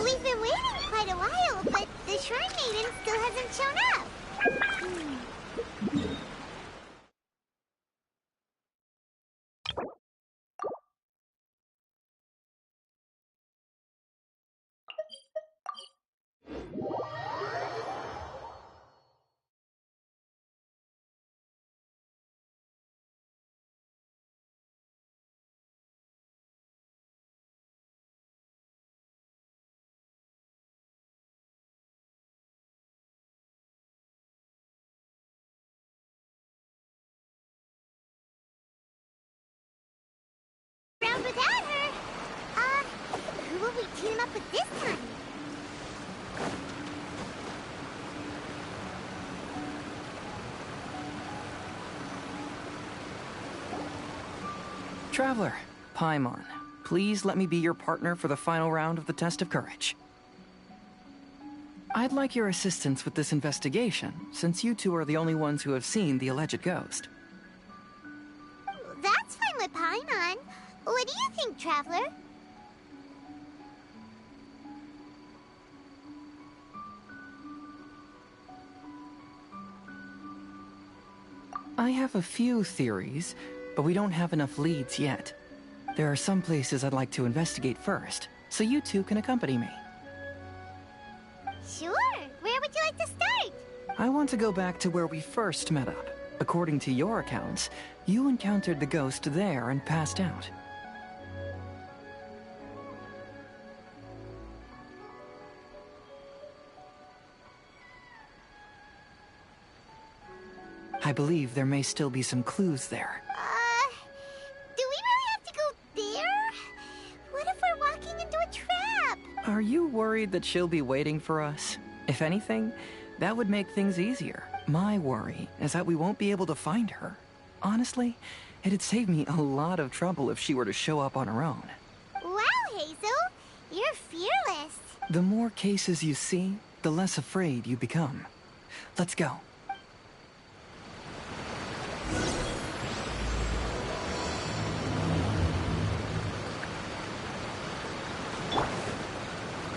We've been waiting quite a while, but the Shrine Maiden still hasn't shown up. Around without her. Who will we team up with this time? Traveler, Paimon, please let me be your partner for the final round of the test of courage. I'd like your assistance with this investigation, since you two are the only ones who have seen the alleged ghost. That's fine with Paimon. What do you think, Traveler? I have a few theories, but we don't have enough leads yet. There are some places I'd like to investigate first, so you two can accompany me. Sure. Where would you like to start? I want to go back to where we first met up. According to your accounts, you encountered the ghost there and passed out. I believe there may still be some clues there. Do we really have to go there? What if we're walking into a trap? Are you worried that she'll be waiting for us? If anything, that would make things easier. My worry is that we won't be able to find her. Honestly, it'd save me a lot of trouble if she were to show up on her own. Wow, Hazel! You're fearless. The more cases you see, the less afraid you become. Let's go.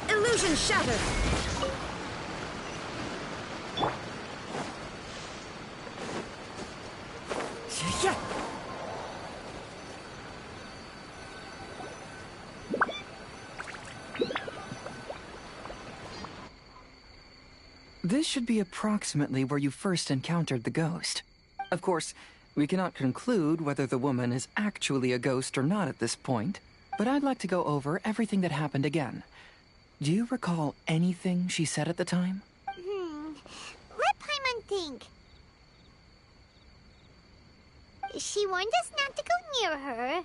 Illusion shattered! This should be approximately where you first encountered the ghost. Of course, we cannot conclude whether the woman is actually a ghost or not at this point, but I'd like to go over everything that happened again. Do you recall anything she said at the time? Let Paimon think. She warned us not to go near her,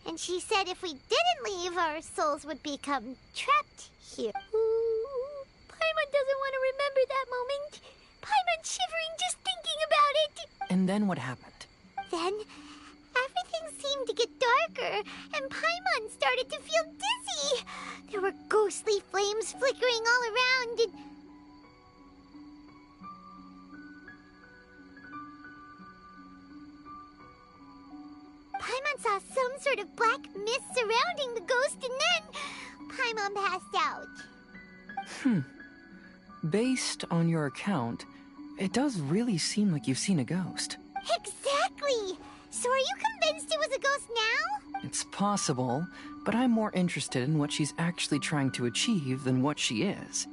and she said if we didn't leave, our souls would become trapped here. Ooh, Paimon doesn't want to remember that moment. Paimon's shivering just thinking about it. And then what happened? Then, everything seemed to get darker, and Paimon started to feel dizzy. There were ghostly flames flickering all around, and... Paimon saw some sort of black mist surrounding the ghost, and then Paimon passed out. Based on your account, it does really seem like you've seen a ghost. Exactly! So are you convinced it was a ghost now? It's possible, but I'm more interested in what she's actually trying to achieve than what she is.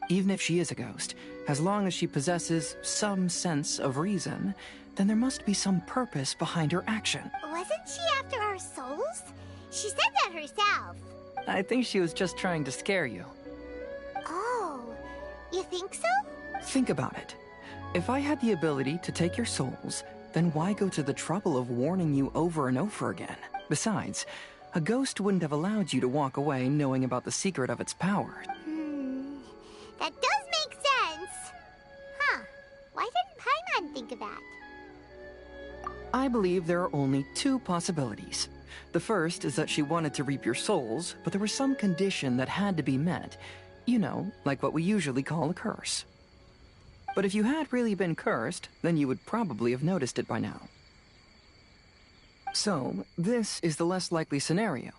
Even if she is a ghost, as long as she possesses some sense of reason, then there must be some purpose behind her action. Wasn't she after our souls? She said that herself. I think she was just trying to scare you. Oh, you think so? Think about it. If I had the ability to take your souls, then why go to the trouble of warning you over and over again? Besides, a ghost wouldn't have allowed you to walk away knowing about the secret of its power. That does make sense. Huh. Why didn't Paimon think of that? I believe there are only two possibilities. The first is that she wanted to reap your souls, but there was some condition that had to be met. You know, like what we usually call a curse. But if you had really been cursed, then you would probably have noticed it by now. So, this is the less likely scenario.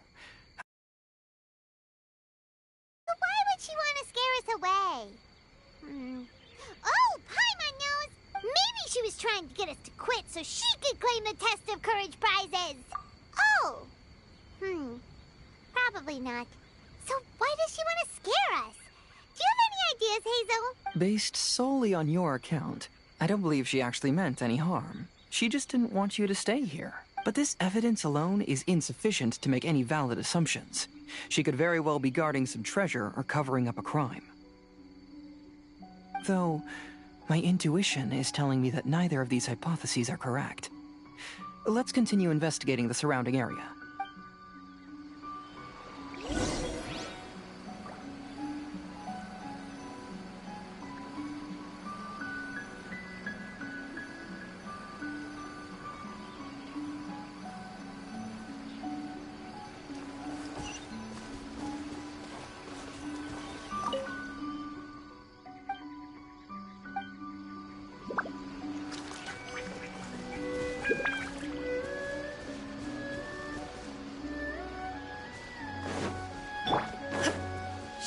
But why would she want to scare us away? Oh, Paimon knows! Maybe she was trying to get us to quit so she could claim the Test of Courage prizes! Oh! Probably not. So why does she want to scare us? Do you have any ideas, Hazel? Based solely on your account, I don't believe she actually meant any harm. She just didn't want you to stay here. But this evidence alone is insufficient to make any valid assumptions. She could very well be guarding some treasure or covering up a crime. Though, my intuition is telling me that neither of these hypotheses are correct. Let's continue investigating the surrounding area.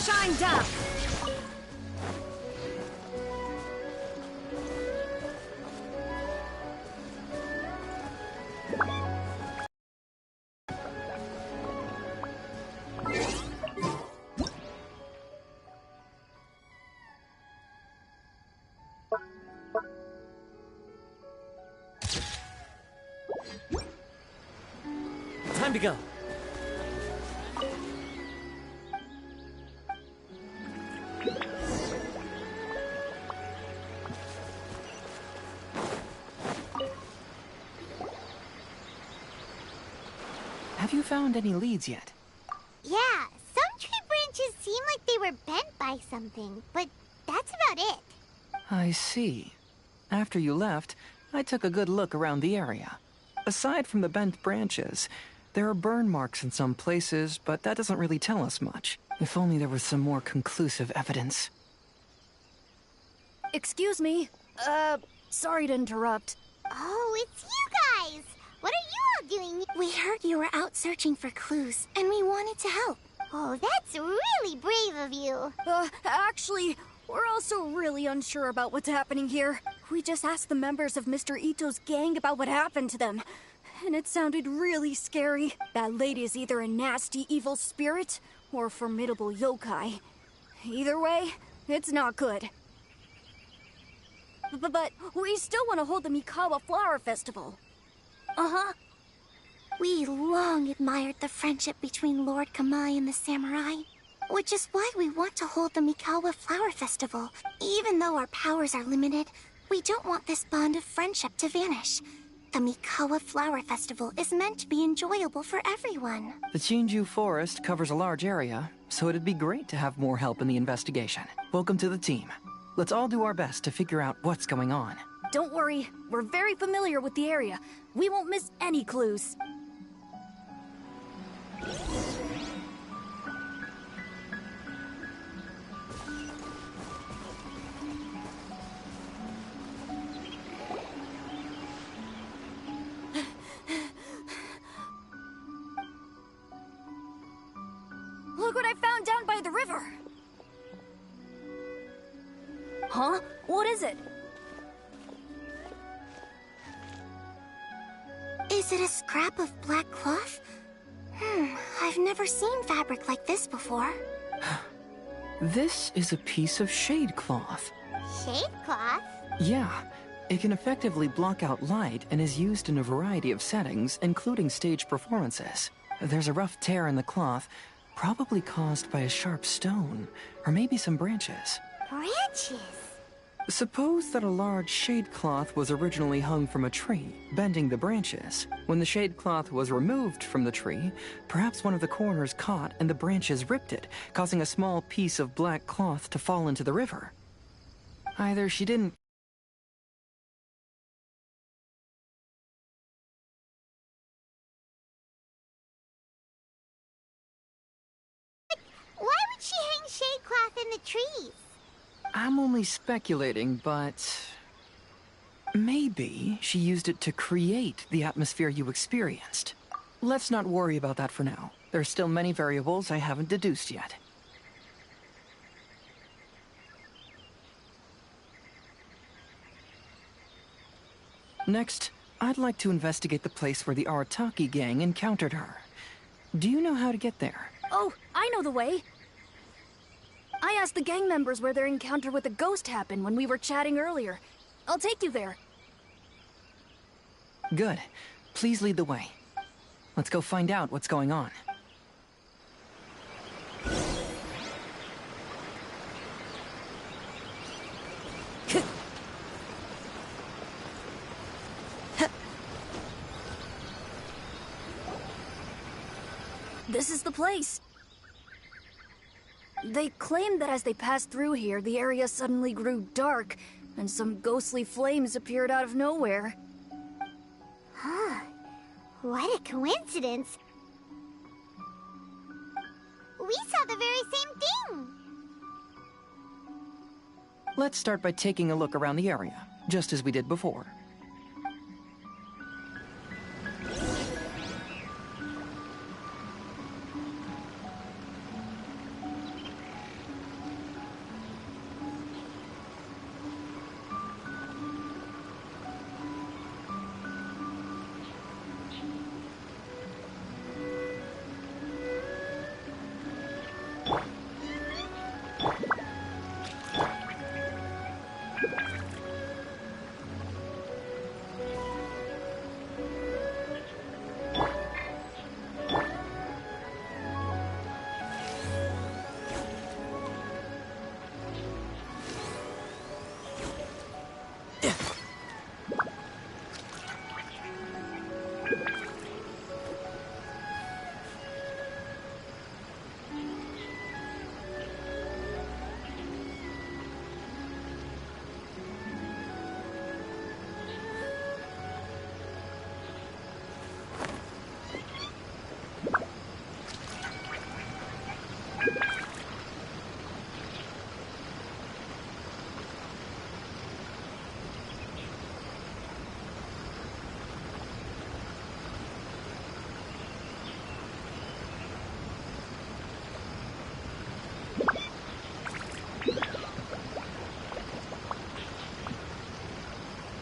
Shined up! Time to go. Have you found any leads yet? Yeah, some tree branches seem like they were bent by something, but that's about it. I see. After you left, I took a good look around the area. Aside from the bent branches, there are burn marks in some places, but that doesn't really tell us much. If only there was some more conclusive evidence. Excuse me. Sorry to interrupt. Oh, it's you guys! What are you all doing? We heard you were out searching for clues, and we wanted to help. Oh, that's really brave of you. Actually, we're also really unsure about what's happening here. We just asked the members of Mr. Ito's gang about what happened to them, and it sounded really scary. That lady is either a nasty evil spirit or a formidable yokai. Either way, it's not good. But we still want to hold the Mikawa Flower Festival. Uh-huh. We long admired the friendship between Lord Kamai and the samurai, which is why we want to hold the Mikawa Flower Festival. Even though our powers are limited, we don't want this bond of friendship to vanish. The Mikawa Flower Festival is meant to be enjoyable for everyone. The Chinju Forest covers a large area, so it'd be great to have more help in the investigation. Welcome to the team. Let's all do our best to figure out what's going on. Don't worry, we're very familiar with the area. We won't miss any clues. Look what I found down by the river! Huh? What is it? Is it a scrap of black cloth? I've never seen fabric like this before. This is a piece of shade cloth. Shade cloth? Yeah, it can effectively block out light and is used in a variety of settings, including stage performances. There's a rough tear in the cloth, probably caused by a sharp stone, or maybe some branches. Branches? Suppose that a large shade cloth was originally hung from a tree, bending the branches. When the shade cloth was removed from the tree, perhaps one of the corners caught and the branches ripped it, causing a small piece of black cloth to fall into the river. Either she didn't Why would she hang shade cloth in the trees? I'm only speculating, but Maybe she used it to create the atmosphere you experienced. Let's not worry about that for now. There are still many variables I haven't deduced yet. Next, I'd like to investigate the place where the Arataki gang encountered her. Do you know how to get there? Oh, I know the way. I asked the gang members where their encounter with the ghost happened when we were chatting earlier. I'll take you there. Good. Please lead the way. Let's go find out what's going on. This is the place. They claimed that as they passed through here, the area suddenly grew dark, and some ghostly flames appeared out of nowhere. Huh. What a coincidence. We saw the very same thing. Let's start by taking a look around the area, just as we did before.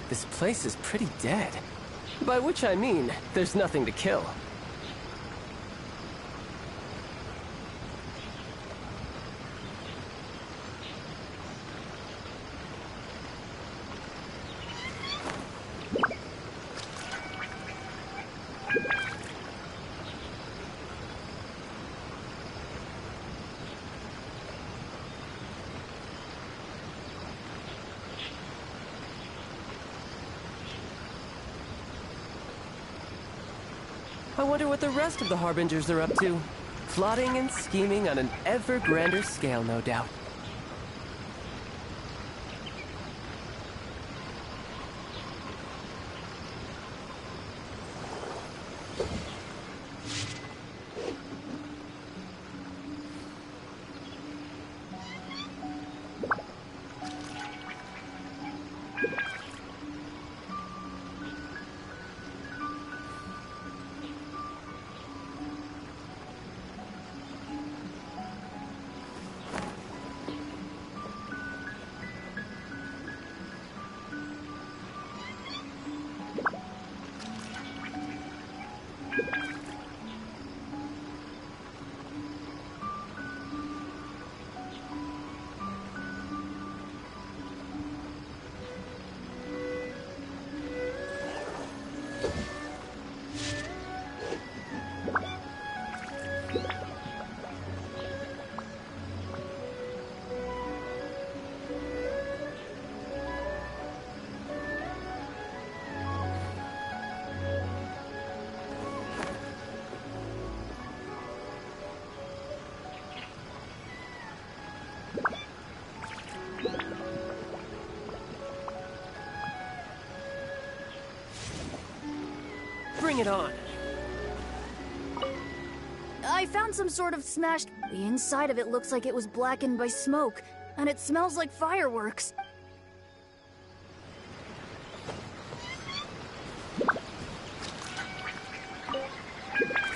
This place is pretty dead. By which I mean, there's nothing to kill. I wonder what the rest of the Harbingers are up to. Plotting and scheming on an ever grander scale, no doubt. Bring it on. I found some sort of smashed... The inside of it looks like it was blackened by smoke, and it smells like fireworks.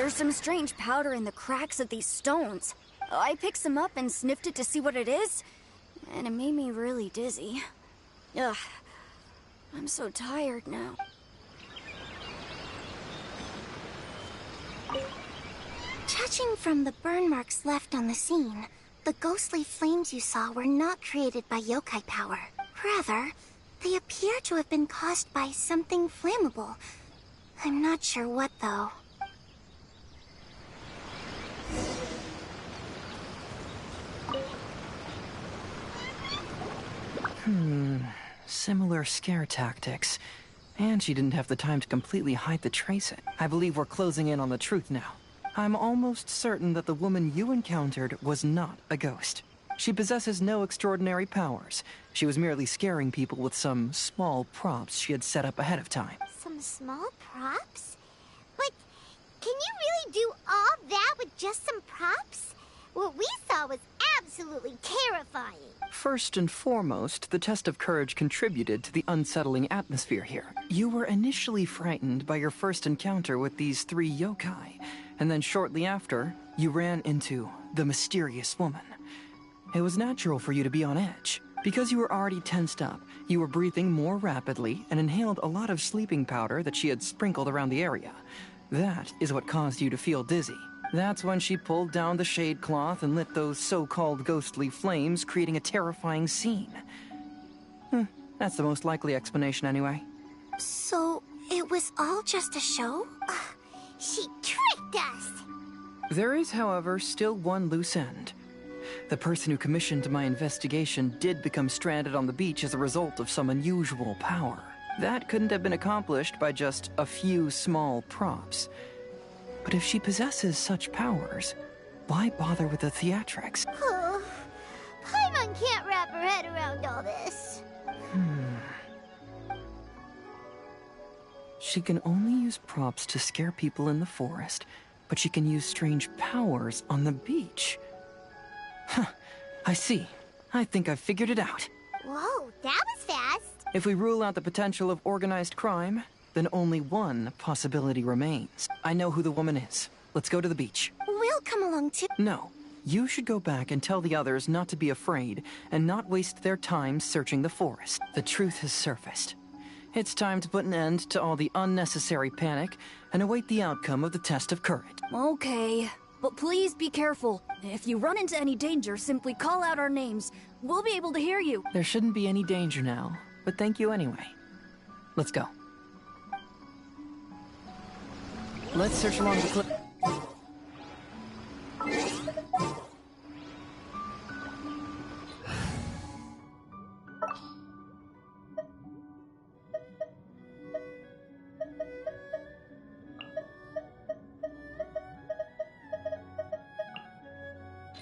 There's some strange powder in the cracks of these stones. I picked some up and sniffed it to see what it is, and it made me really dizzy. Ugh, I'm so tired now. Judging from the burn marks left on the scene, the ghostly flames you saw were not created by yokai power. Rather, they appear to have been caused by something flammable. I'm not sure what, though. Similar scare tactics. And she didn't have the time to completely hide the trace. I believe we're closing in on the truth now. I'm almost certain that the woman you encountered was not a ghost. She possesses no extraordinary powers. She was merely scaring people with some small props she had set up ahead of time. Some small props? But can you really do all that with just some props? What we saw was absolutely terrifying. First and foremost, the test of courage contributed to the unsettling atmosphere here. You were initially frightened by your first encounter with these 3 yokai, and then shortly after, you ran into the mysterious woman. It was natural for you to be on edge. Because you were already tensed up, you were breathing more rapidly and inhaled a lot of sleeping powder that she had sprinkled around the area. That is what caused you to feel dizzy. That's when she pulled down the shade cloth and lit those so-called ghostly flames, creating a terrifying scene. That's the most likely explanation anyway. So, it was all just a show? She tricked us. There is, however, still one loose end. The person who commissioned my investigation did become stranded on the beach as a result of some unusual power. That couldn't have been accomplished by just a few small props. But if she possesses such powers, why bother with the theatrics? Oh, Paimon can't wrap her head around all this. She can only use props to scare people in the forest, but she can use strange powers on the beach. I see. I think I've figured it out. Whoa, that was fast. If we rule out the potential of organized crime, then only one possibility remains. I know who the woman is. Let's go to the beach. We'll come along too. No. You should go back and tell the others not to be afraid and not waste their time searching the forest. The truth has surfaced. It's time to put an end to all the unnecessary panic and await the outcome of the test of courage. Okay, but please be careful. If you run into any danger, simply call out our names. We'll be able to hear you. There shouldn't be any danger now, but thank you anyway. Let's go. Let's search along the cliff.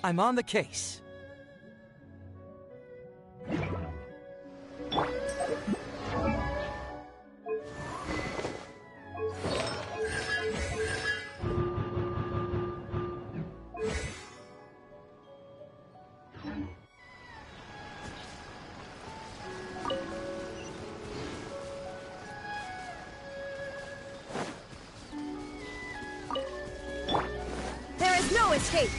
I'm on the case. There is no escape!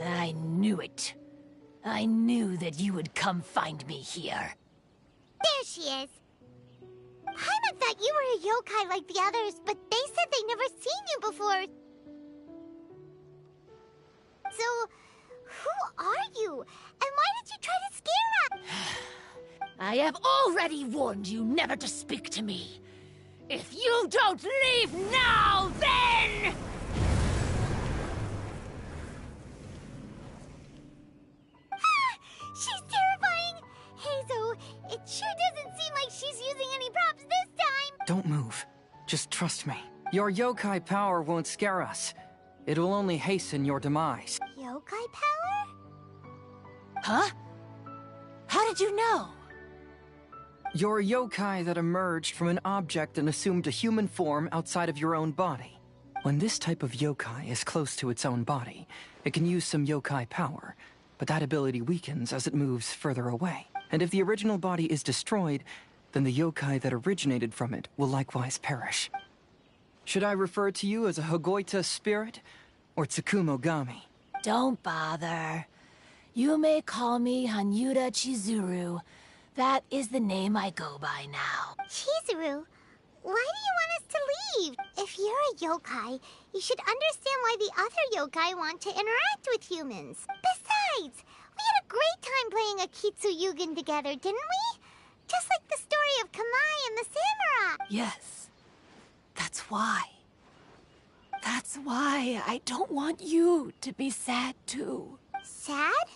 I knew it. I knew that you would come find me here. There she is. Paimon thought you were a yokai like the others, but they said they'd never seen you before. So, who are you? And why did you try to scare us? I have already warned you never to speak to me. If you don't leave now, then... She's terrifying! Hazel, it sure doesn't seem like she's using any props this time! Don't move. Just trust me. Your yokai power won't scare us. It will only hasten your demise. Yokai power? Huh? How did you know? You're a yokai that emerged from an object and assumed a human form outside of your own body. When this type of yokai is close to its own body, it can use some yokai power, but that ability weakens as it moves further away. And if the original body is destroyed, then the yokai that originated from it will likewise perish. Should I refer to you as a Hagoita spirit or Tsukumogami? Don't bother. You may call me Hanyuda Chizuru. That is the name I go by now. Chizuru, why do you want us to leave? If you're a yokai, you should understand why the other yokai want to interact with humans. Besides, we had a great time playing a Kitsuyugen together, didn't we? Just like the story of Kamai and the samurai. Yes. That's why. That's why I don't want you to be sad too. Sad?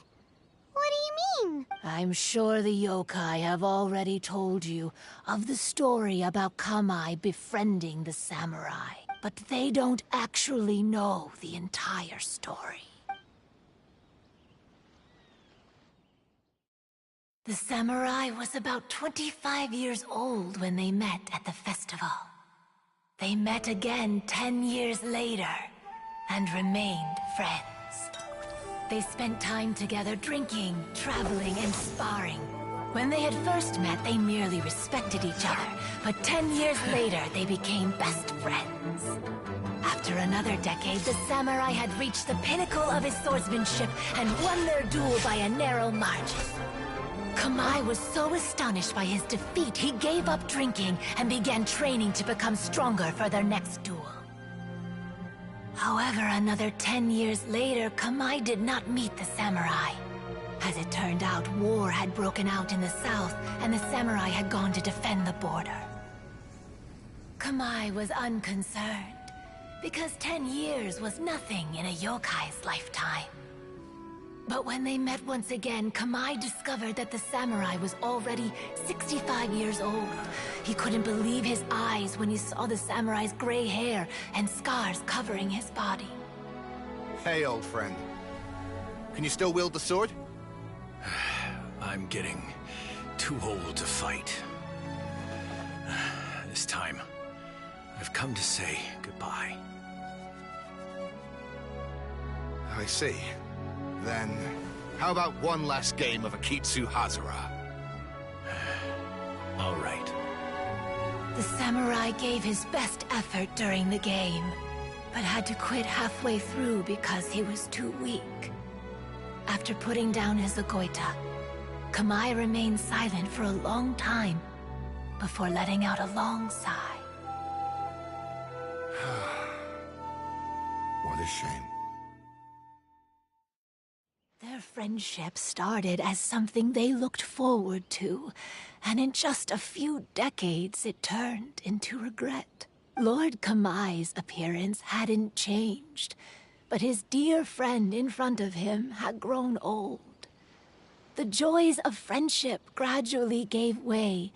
What do you mean? I'm sure the yokai have already told you of the story about Kamai befriending the samurai. But they don't actually know the entire story. The samurai was about 25 years old when they met at the festival. They met again 10 years later and remained friends. They spent time together drinking, traveling, and sparring. When they had first met, they merely respected each other, but 10 years later, they became best friends. After another decade, the samurai had reached the pinnacle of his swordsmanship and won their duel by a narrow margin. Kamai was so astonished by his defeat, he gave up drinking and began training to become stronger for their next duel. However, another 10 years later, Kamai did not meet the samurai. As it turned out, war had broken out in the south, and the samurai had gone to defend the border. Kamai was unconcerned, because 10 years was nothing in a yokai's lifetime. But when they met once again, Kamai discovered that the samurai was already 65 years old. He couldn't believe his eyes when he saw the samurai's gray hair and scars covering his body. Hey, old friend. Can you still wield the sword? I'm getting too old to fight. This time, I've come to say goodbye. I see. Then, how about one last game of Akitsu Hazara? All right. The samurai gave his best effort during the game, but had to quit halfway through because he was too weak. After putting down his Agoita, Kamai remained silent for a long time before letting out a long sigh. What a shame. Their friendship started as something they looked forward to, and in just a few decades it turned into regret. Lord Kamai's appearance hadn't changed, but his dear friend in front of him had grown old. The joys of friendship gradually gave way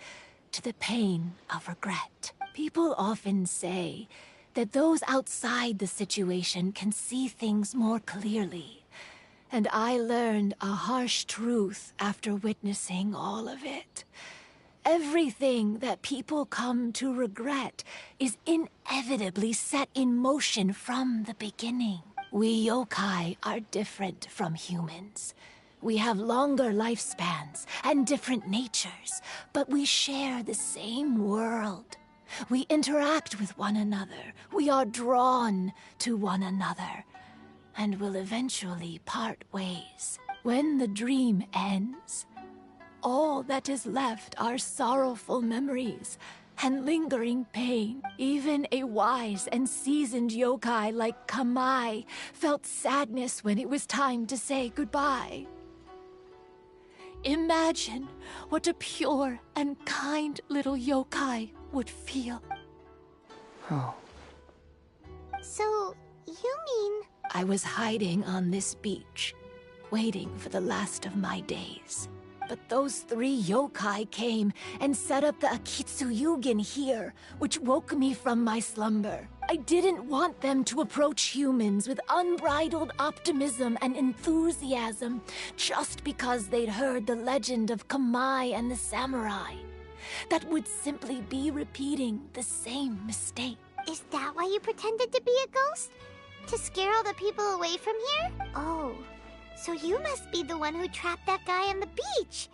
to the pain of regret. People often say that those outside the situation can see things more clearly. And I learned a harsh truth after witnessing all of it. Everything that people come to regret is inevitably set in motion from the beginning. We yokai are different from humans. We have longer lifespans and different natures, but we share the same world. We interact with one another. We are drawn to one another, and will eventually part ways. When the dream ends, all that is left are sorrowful memories and lingering pain. Even a wise and seasoned yokai like Kamai felt sadness when it was time to say goodbye. Imagine what a pure and kind little yokai would feel. Oh. So, you mean... I was hiding on this beach, waiting for the last of my days. But those 3 yokai came and set up the Akitsu Yugen here, which woke me from my slumber. I didn't want them to approach humans with unbridled optimism and enthusiasm just because they'd heard the legend of Kamai and the samurai. That would simply be repeating the same mistake. Is that why you pretended to be a ghost? To scare all the people away from here? Oh, so you must be the one who trapped that guy on the beach.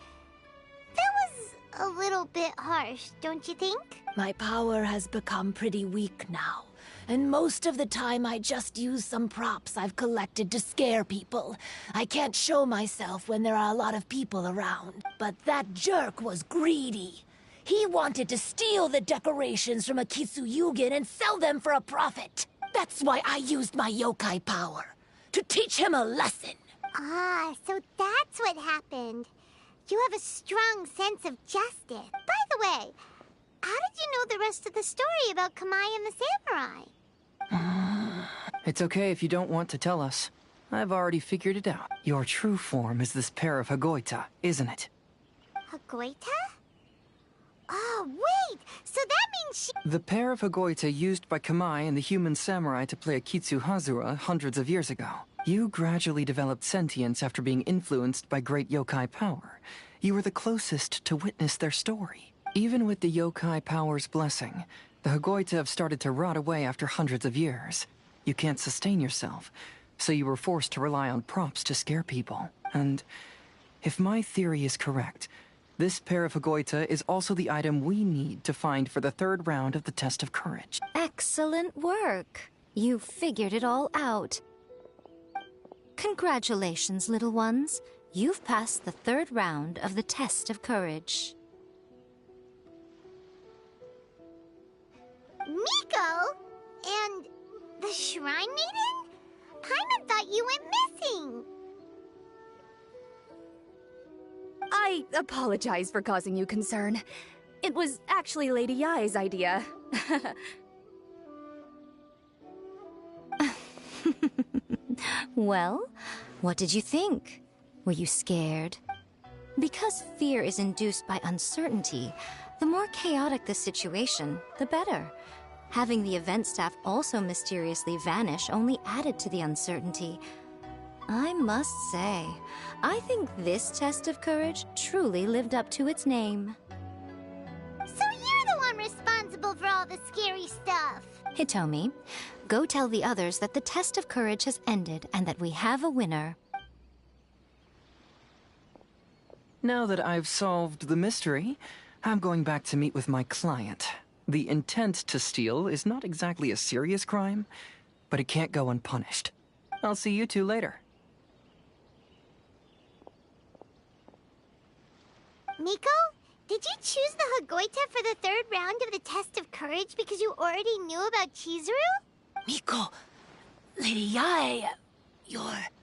That was a little bit harsh, don't you think? My power has become pretty weak now, and most of the time I just use some props I've collected to scare people. I can't show myself when there are a lot of people around. But that jerk was greedy. He wanted to steal the decorations from Akitsu Yugen and sell them for a profit. That's why I used my yokai power, to teach him a lesson. Ah, so that's what happened. You have a strong sense of justice. By the way, how did you know the rest of the story about Kamai and the samurai? It's okay if you don't want to tell us. I've already figured it out. Your true form is this pair of Hagoita, isn't it? Hagoita? Oh, wait! So that means she... The pair of Hagoita used by Kamai and the human samurai to play Akitsu Hazura hundreds of years ago. You gradually developed sentience after being influenced by great yokai power. You were the closest to witness their story. Even with the yokai power's blessing, the Hagoita have started to rot away after hundreds of years. You can't sustain yourself, so you were forced to rely on props to scare people. And if my theory is correct, this pair of Hagoita is also the item we need to find for the third round of the test of courage. Excellent work. You figured it all out. Congratulations, little ones. You've passed the third round of the test of courage. Miko? And the Shrine Maiden? Paimon thought you went missing. I apologize for causing you concern. It was actually Lady Yai's idea. Well, what did you think? Were you scared? Because fear is induced by uncertainty, the more chaotic the situation, the better. Having the event staff also mysteriously vanish only added to the uncertainty. I must say, I think this test of courage truly lived up to its name. So you're the one responsible for all the scary stuff. Hitomi, go tell the others that the test of courage has ended and that we have a winner. Now that I've solved the mystery, I'm going back to meet with my client. The intent to steal is not exactly a serious crime, but it can't go unpunished. I'll see you two later. Miko, did you choose the Hagoita for the third round of the test of courage because you already knew about Chizuru? Miko, Lady Yai,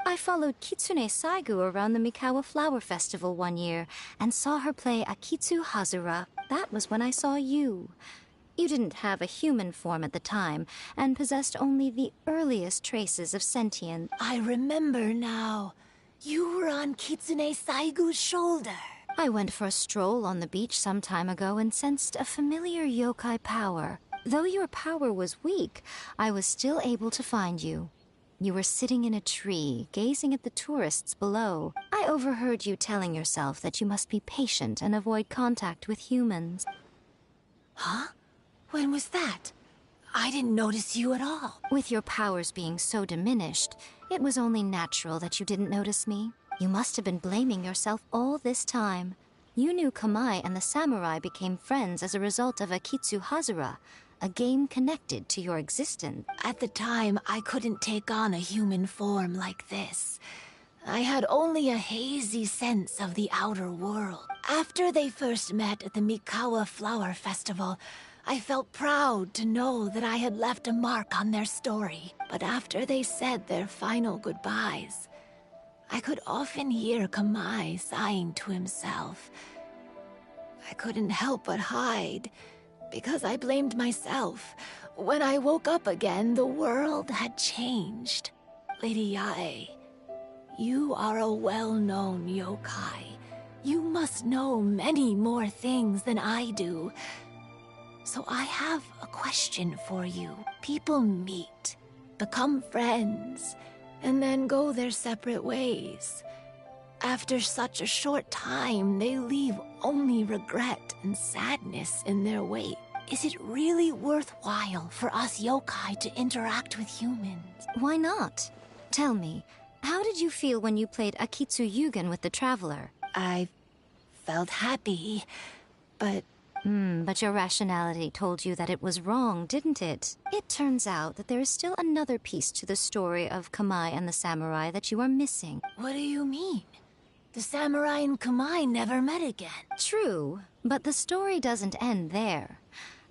I followed Kitsune Saigu around the Mikawa Flower Festival one year and saw her play Akitsu Hazura. That was when I saw you. You didn't have a human form at the time and possessed only the earliest traces of sentience. I remember now. You were on Kitsune Saigu's shoulder. I went for a stroll on the beach some time ago and sensed a familiar yokai power. Though your power was weak, I was still able to find you. You were sitting in a tree, gazing at the tourists below. I overheard you telling yourself that you must be patient and avoid contact with humans. Huh? When was that? I didn't notice you at all. With your powers being so diminished, it was only natural that you didn't notice me. You must have been blaming yourself all this time. You knew Kamai and the samurai became friends as a result of Akitsu Hazura, a game connected to your existence. At the time, I couldn't take on a human form like this. I had only a hazy sense of the outer world. After they first met at the Mikawa Flower Festival, I felt proud to know that I had left a mark on their story. But after they said their final goodbyes, I could often hear Kamai sighing to himself. I couldn't help but hide, because I blamed myself. When I woke up again, the world had changed. Lady Yae, you are a well-known yokai. You must know many more things than I do. So I have a question for you. People meet, become friends, and then go their separate ways. After such a short time, they leave only regret and sadness in their wake. Is it really worthwhile for us yokai to interact with humans? Why not? Tell me, how did you feel when you played Akitsu Yugen with the Traveler? I felt happy, but... But your rationality told you that it was wrong, didn't it? It turns out that there is still another piece to the story of Kamai and the samurai that you are missing. What do you mean? The samurai and Kamai never met again. True, but the story doesn't end there.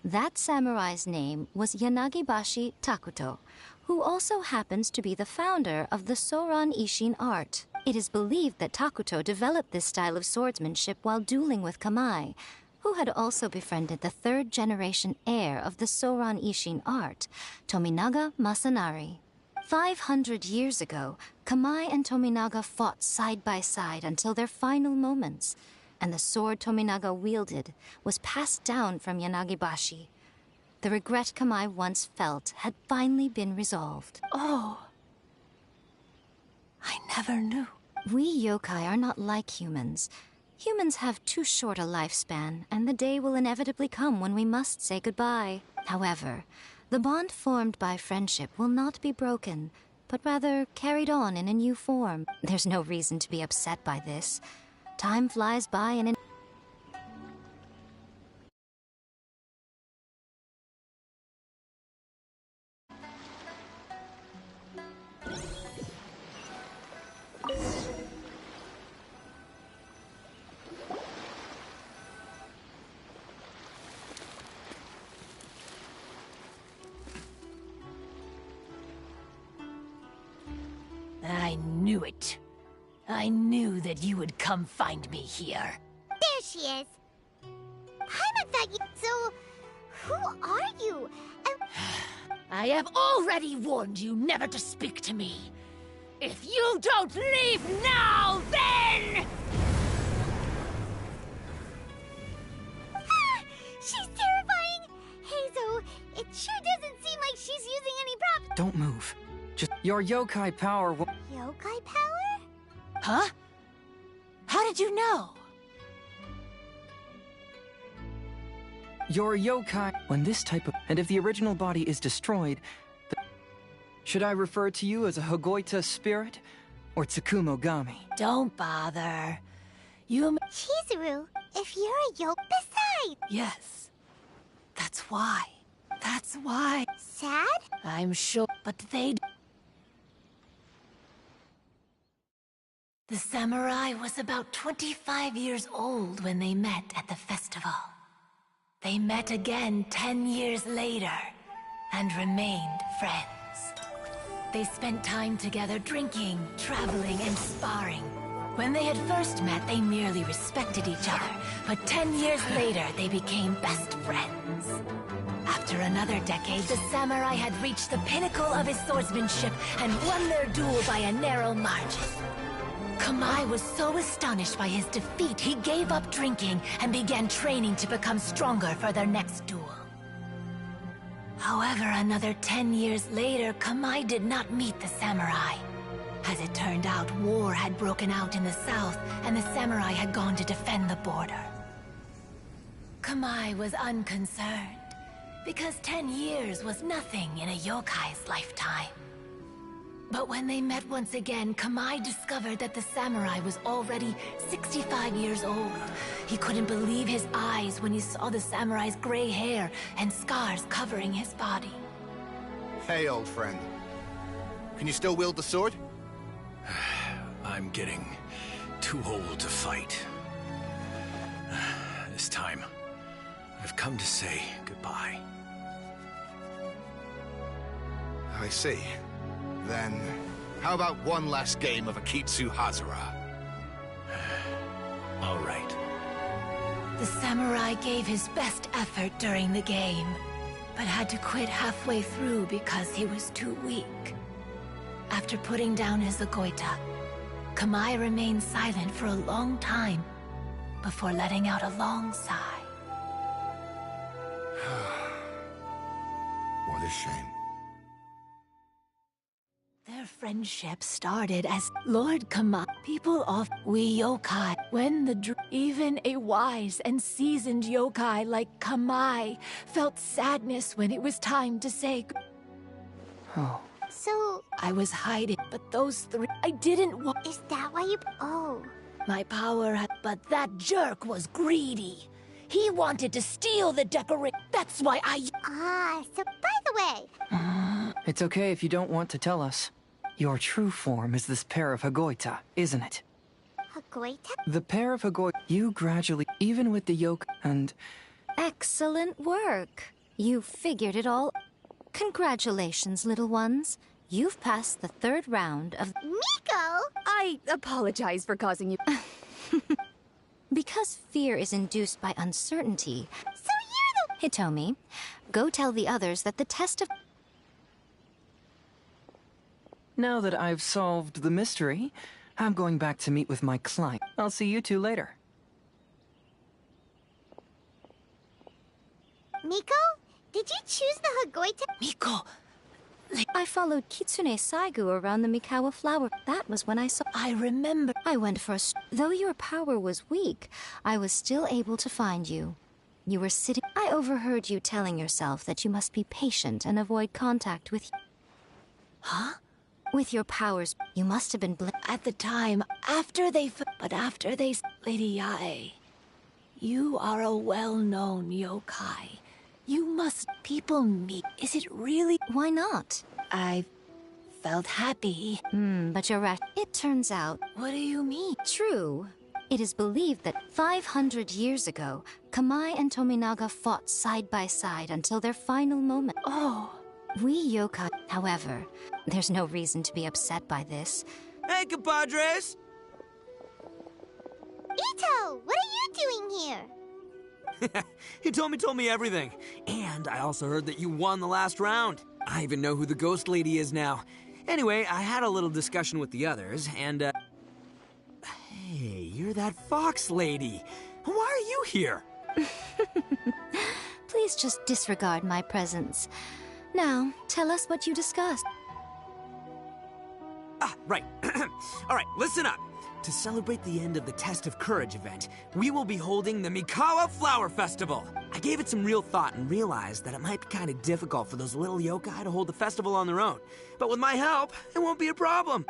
That samurai's name was Yanagibashi Takuto, who also happens to be the founder of the Soran Ishin art. It is believed that Takuto developed this style of swordsmanship while dueling with Kamai, who had also befriended the third-generation heir of the Soran Ishin art, Tominaga Masanari. 500 years ago, Kamai and Tominaga fought side by side until their final moments, and the sword Tominaga wielded was passed down from Yanagibashi. The regret Kamai once felt had finally been resolved. Oh. I never knew. We yokai are not like humans. Humans have too short a lifespan, and the day will inevitably come when we must say goodbye. However, the bond formed by friendship will not be broken, but rather carried on in a new form. There's no reason to be upset by this. Time flies by and... I knew it. I knew that you would come find me here. There she is. Hi, Matsagi. So, who are you? I have already warned you never to speak to me. If you don't leave now, then... She's terrifying! Hazel, it sure doesn't seem like she's using any props. Don't move. Just your yokai power will... Yokai power? Huh? How did you know? Your yokai... When this type of... And if the original body is destroyed... Should I refer to you as a Hagoita spirit? Or Tsukumogami? Don't bother. You... Chizuru, if you're a besides... Yes. That's why. That's why. Sad? I'm sure, but they... The samurai was about 25 years old when they met at the festival. They met again 10 years later, and remained friends. They spent time together drinking, traveling, and sparring. When they had first met, they merely respected each other, but 10 years later, they became best friends. After another decade, the samurai had reached the pinnacle of his swordsmanship and won their duel by a narrow margin. Kamai was so astonished by his defeat, he gave up drinking and began training to become stronger for their next duel. However, another 10 years later, Kamai did not meet the samurai. As it turned out, war had broken out in the south, and the samurai had gone to defend the border. Kamai was unconcerned, because 10 years was nothing in a yokai's lifetime. But when they met once again, Kamai discovered that the samurai was already 65 years old. He couldn't believe his eyes when he saw the samurai's gray hair and scars covering his body. Hey, old friend. Can you still wield the sword? I'm getting too old to fight. This time, I've come to say goodbye. I see. Then, how about one last game of Akitsu Hazara? All right. The samurai gave his best effort during the game, but had to quit halfway through because he was too weak. After putting down his Agoita, Kamai remained silent for a long time before letting out a long sigh. What a shame. Their friendship started as Lord Kamai. People of we yokai. When even a wise and seasoned yokai like Kamai felt sadness when it was time to say Oh. So, I was hiding, but those three I didn't want is that why you... Oh. my power, but that jerk was greedy. He wanted to steal the decoration. That's why I... Ah, so by the way... It's okay if you don't want to tell us. Your true form is this pair of Hagoita, isn't it? Hagoita? The pair of Hagoita, you gradually, even with the yoke, and... Excellent work. You figured it all. Congratulations, little ones. You've passed the third round of... Miko! I apologize for causing you... Because fear is induced by uncertainty. So you're the... Hitomi, go tell the others that the test of... Now that I've solved the mystery, I'm going back to meet with my client. I'll see you two later. Miko? Did you choose the Hagoita? Miko, I followed Kitsune Saigu around the Mikawa flower. That was when I saw... I remember. I went for a... Though your power was weak, I was still able to find you. You were sitting... I overheard you telling yourself that you must be patient and avoid contact with... Huh? With your powers, you must have been At the time, after they... But after they... Lady Yae, you are a well-known yokai. You must... People meet... Is it really... Why not? I felt happy. But you're right. It turns out... What do you mean? True. It is believed that 500 years ago, Kamai and Tominaga fought side by side until their final moment. Oh. We yokai... However, there's no reason to be upset by this. Hey, compadres! Ito! What are you doing here? Hitomi told me everything. And I also heard that you won the last round. I even know who the ghost lady is now. Anyway, I had a little discussion with the others, and, Hey, you're that fox lady. Why are you here? Please just disregard my presence. Now, tell us what you discussed. Ah, right. All right, listen up. To celebrate the end of the Test of Courage event, we will be holding the Mikawa Flower Festival. I gave it some real thought and realized that it might be kind of difficult for those little yokai to hold the festival on their own. But with my help, it won't be a problem.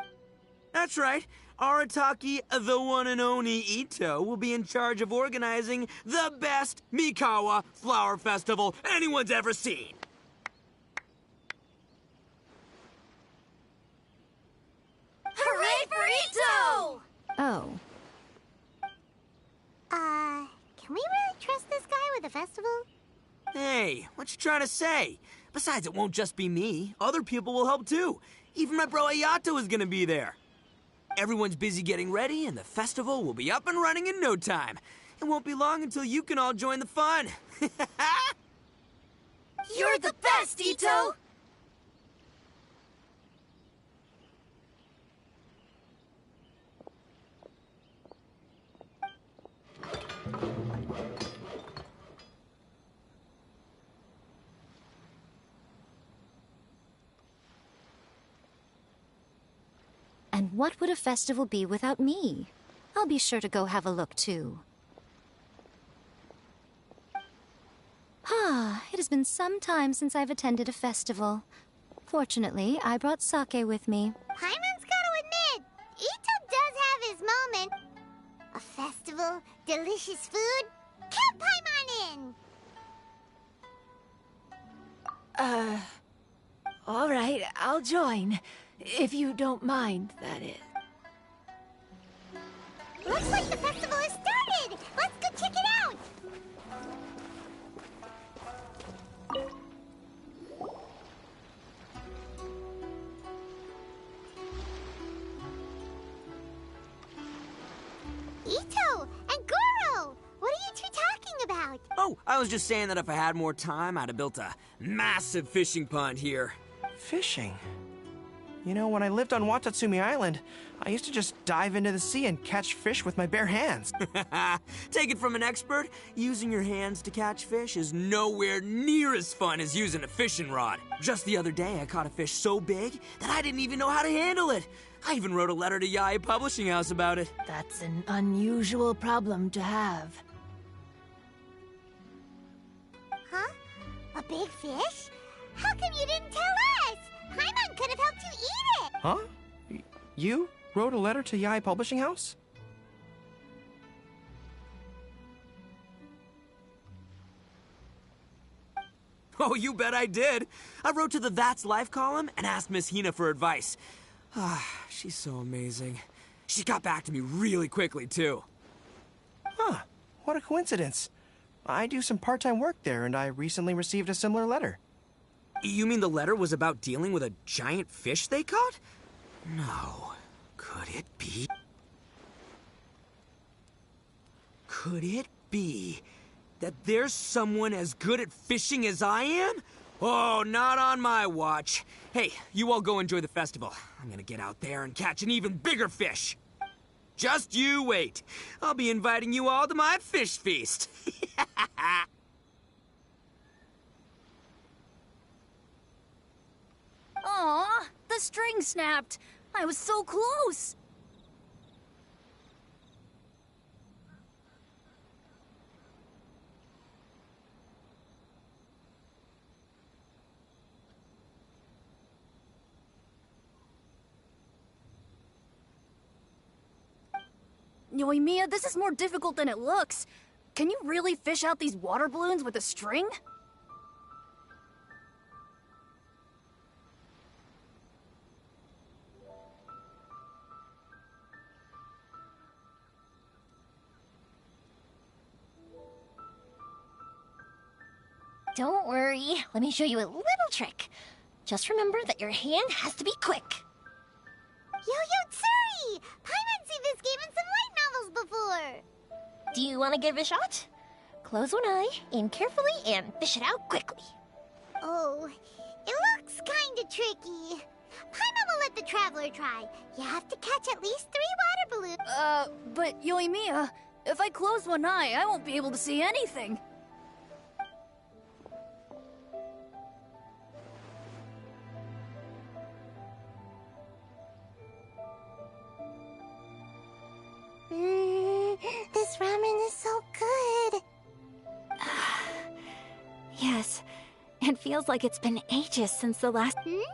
That's right. Arataki, the one and only Ito, will be in charge of organizing the best Mikawa Flower Festival anyone's ever seen. Hooray for Ito! Oh. Can we really trust this guy with the festival? Hey, what you trying to say? Besides, it won't just be me. Other people will help too. Even my bro Ayato is gonna be there. Everyone's busy getting ready, and the festival will be up and running in no time. It won't be long until you can all join the fun. You're the best, Ito! And what would a festival be without me? I'll be sure to go have a look, too. It has been some time since I've attended a festival. Fortunately, I brought sake with me. Paimon's gotta admit, Ito does have his moment. A festival, delicious food, count Paimon in! All right, I'll join. If you don't mind, that is. Looks like the festival has started! Let's go check it out! Ito and Goro! What are you two talking about? Oh, I was just saying that if I had more time, I'd have built a massive fishing pond here. Fishing? You know, when I lived on Watatsumi Island, I used to just dive into the sea and catch fish with my bare hands. Take it from an expert, using your hands to catch fish is nowhere near as fun as using a fishing rod. Just the other day, I caught a fish so big that I didn't even know how to handle it. I even wrote a letter to Yae Publishing House about it. That's an unusual problem to have. Huh? A big fish? How come you didn't tell us? Paimon could have helped you eat it! Huh? You wrote a letter to Yae Publishing House? Oh, you bet I did. I wrote to the That's Life column and asked Miss Hina for advice. She's so amazing. She got back to me really quickly, too. Huh. What a coincidence. I do some part-time work there, and I recently received a similar letter. You mean the letter was about dealing with a giant fish they caught? No. Could it be? Could it be that there's someone as good at fishing as I am? Oh, not on my watch. Hey, you all go enjoy the festival. I'm gonna get out there and catch an even bigger fish. Just you wait. I'll be inviting you all to my fish feast. Aw, the string snapped. I was so close. Yoimiya, this is more difficult than it looks. Can you really fish out these water balloons with a string? Don't worry, let me show you a little trick. Just remember that your hand has to be quick. Yo-Yo Tsuri! Paimon's seen this game in some light novels before! Do you want to give it a shot? Close one eye, aim carefully, and fish it out quickly. Oh, it looks kinda tricky. Paimon will let the traveler try. You have to catch at least 3 water balloons. But Yoimiya, if I close one eye, I won't be able to see anything. This ramen is so good. Yes, it feels like it's been ages since the last... You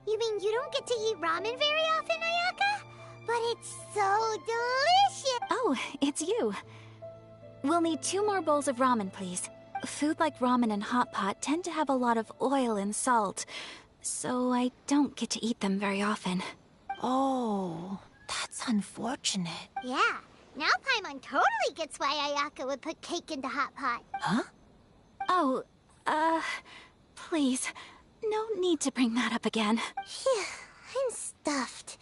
mean you don't get to eat ramen very often, Ayaka? But it's so delicious! Oh, it's you. We'll need 2 more bowls of ramen, please. Food like ramen and hot pot tend to have a lot of oil and salt, so I don't get to eat them very often. Oh, that's unfortunate. Yeah, now Paimon totally gets why Ayaka would put cake into hot pot. Huh? Oh, please, no need to bring that up again. Phew, I'm stuffed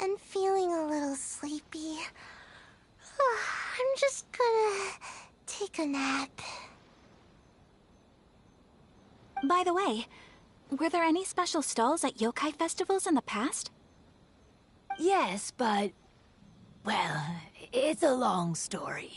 and feeling a little sleepy. I'm just gonna take a nap. By the way, were there any special stalls at yokai festivals in the past? Yes, but... well, it's a long story.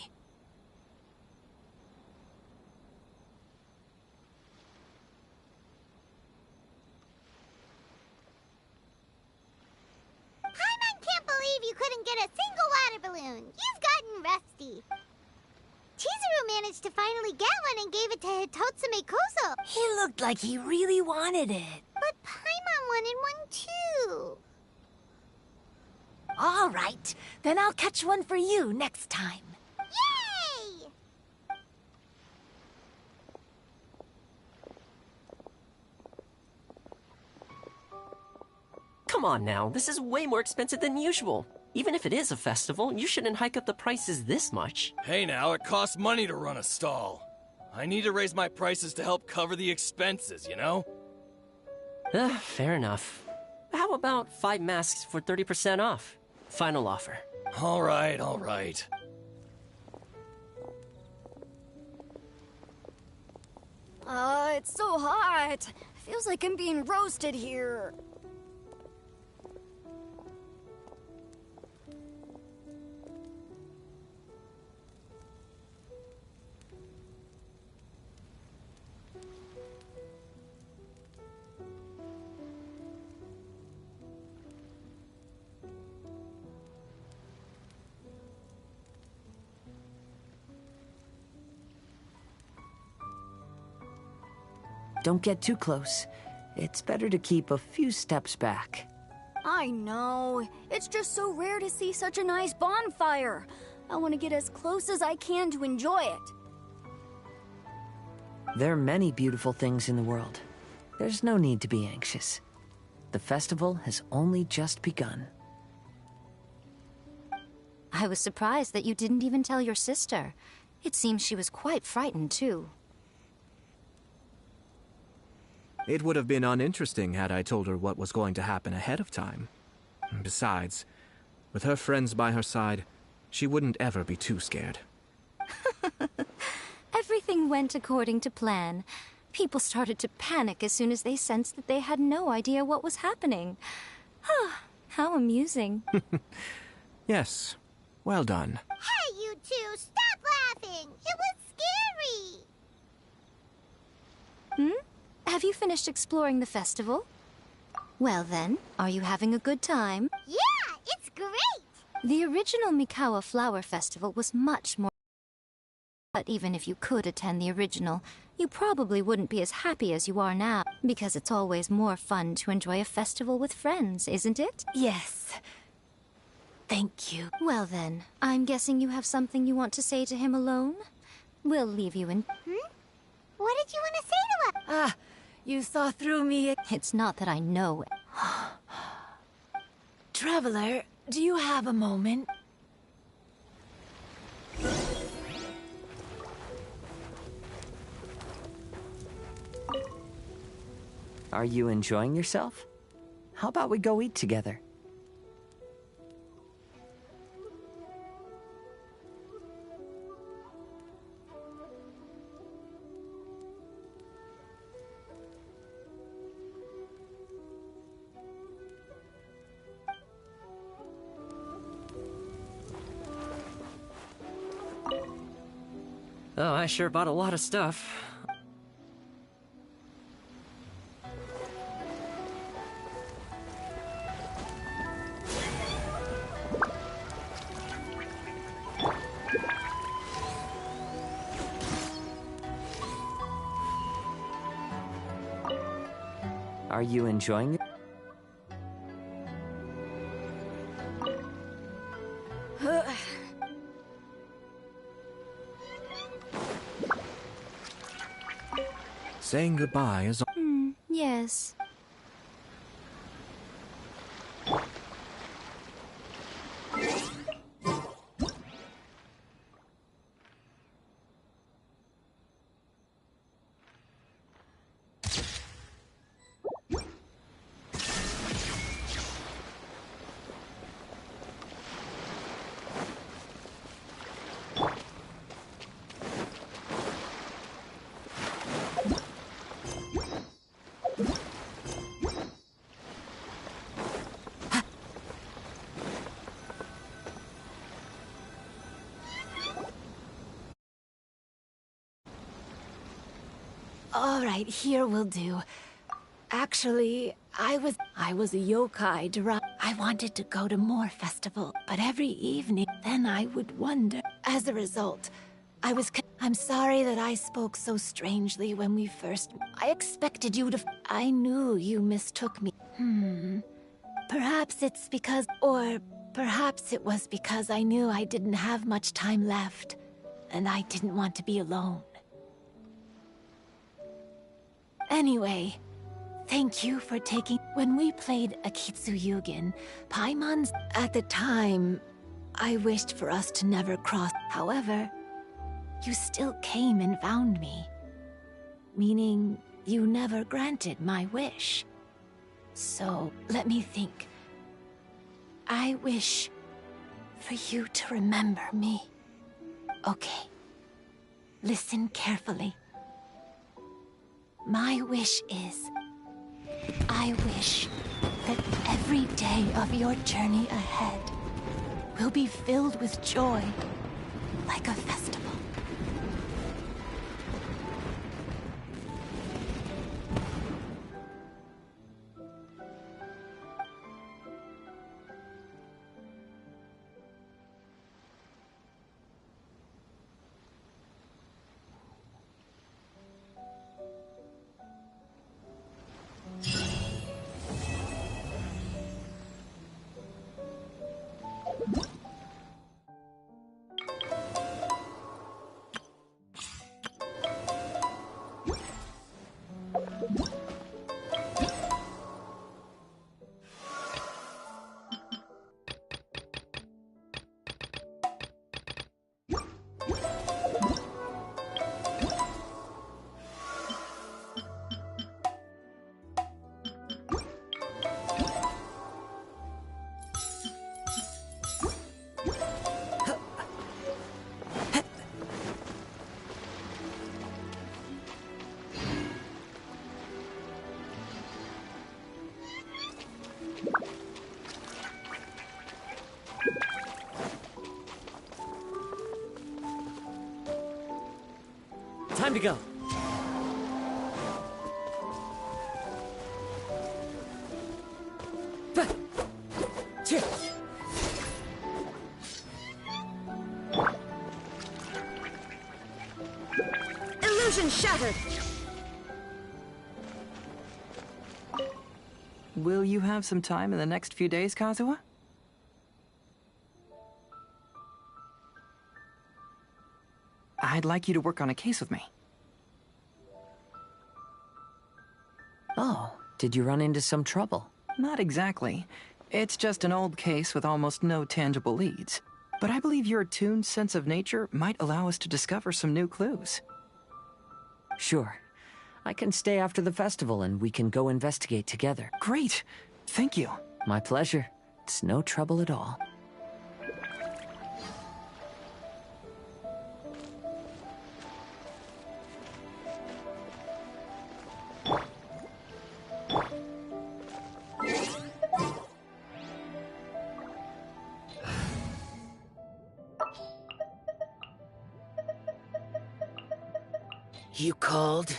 Paimon can't believe you couldn't get a single water balloon. You've gotten rusty. Chizuru managed to finally get one and gave it to Hitotsume Koso. He looked like he really wanted it. But Paimon wanted one too. All right, then I'll catch one for you next time. Yay! Come on now, this is way more expensive than usual. Even if it is a festival, you shouldn't hike up the prices this much. Hey now, it costs money to run a stall. I need to raise my prices to help cover the expenses, you know? Fair enough. How about 5 masks for 30% off? Final offer. All right, all right. It's so hot. Feels like I'm being roasted here. Don't get too close. It's better to keep a few steps back. I know. It's just so rare to see such a nice bonfire. I want to get as close as I can to enjoy it. There are many beautiful things in the world. There's no need to be anxious. The festival has only just begun. I was surprised that you didn't even tell your sister. It seems she was quite frightened, too. It would have been uninteresting had I told her what was going to happen ahead of time. Besides, with her friends by her side, she wouldn't ever be too scared. Everything went according to plan. People started to panic as soon as they sensed that they had no idea what was happening. How amusing. Yes, well done. Hey, you two, stop laughing! It was scary! Have you finished exploring the festival? Well then, are you having a good time? Yeah, it's great! The original Mikawa Flower Festival was much more... But even if you could attend the original, you probably wouldn't be as happy as you are now, because it's always more fun to enjoy a festival with friends, isn't it? Yes. Thank you. Well then, I'm guessing you have something you want to say to him alone? We'll leave you in... What did you want to say to us? Ah, you saw through me. It's not that I know. Traveler, do you have a moment? Are you enjoying yourself? How about we go eat together? Oh, I sure bought a lot of stuff. Are you enjoying it? Saying goodbye is... Yes. All right, here will do. Actually, I was a yokai. I wanted to go to more festival, but every evening, then I would wonder. As a result, I'm sorry that I spoke so strangely when we first... I expected you to... I knew you mistook me. Perhaps it's because... Or perhaps it was because I knew I didn't have much time left, and I didn't want to be alone. Anyway, thank you for taking... When we played Akitsu Yugen, Paimon's... At the time, I wished for us to never cross. However, you still came and found me. Meaning, you never granted my wish. So, let me think. I wish for you to remember me. Okay. Listen carefully. My wish is... I wish that every day of your journey ahead will be filled with joy, like a festival. Time to go. Illusion shattered! Will you have some time in the next few days, Kazuha? I'd like you to work on a case with me. Oh, did you run into some trouble? Not exactly. It's just an old case with almost no tangible leads. But I believe your attuned sense of nature might allow us to discover some new clues. Sure. I can stay after the festival and we can go investigate together. Great! Thank you. My pleasure. It's no trouble at all. You called?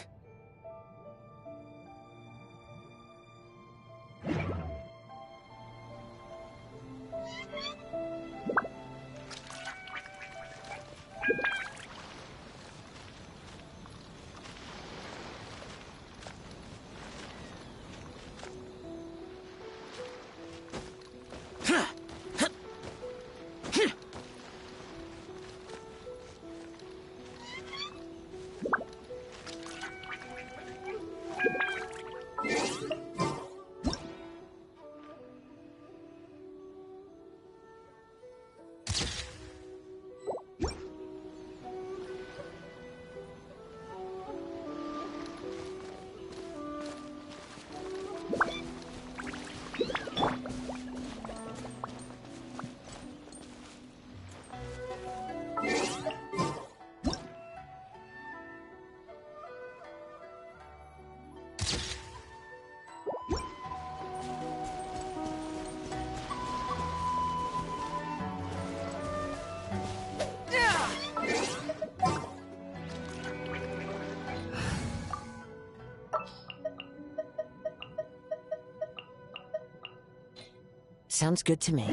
Sounds good to me.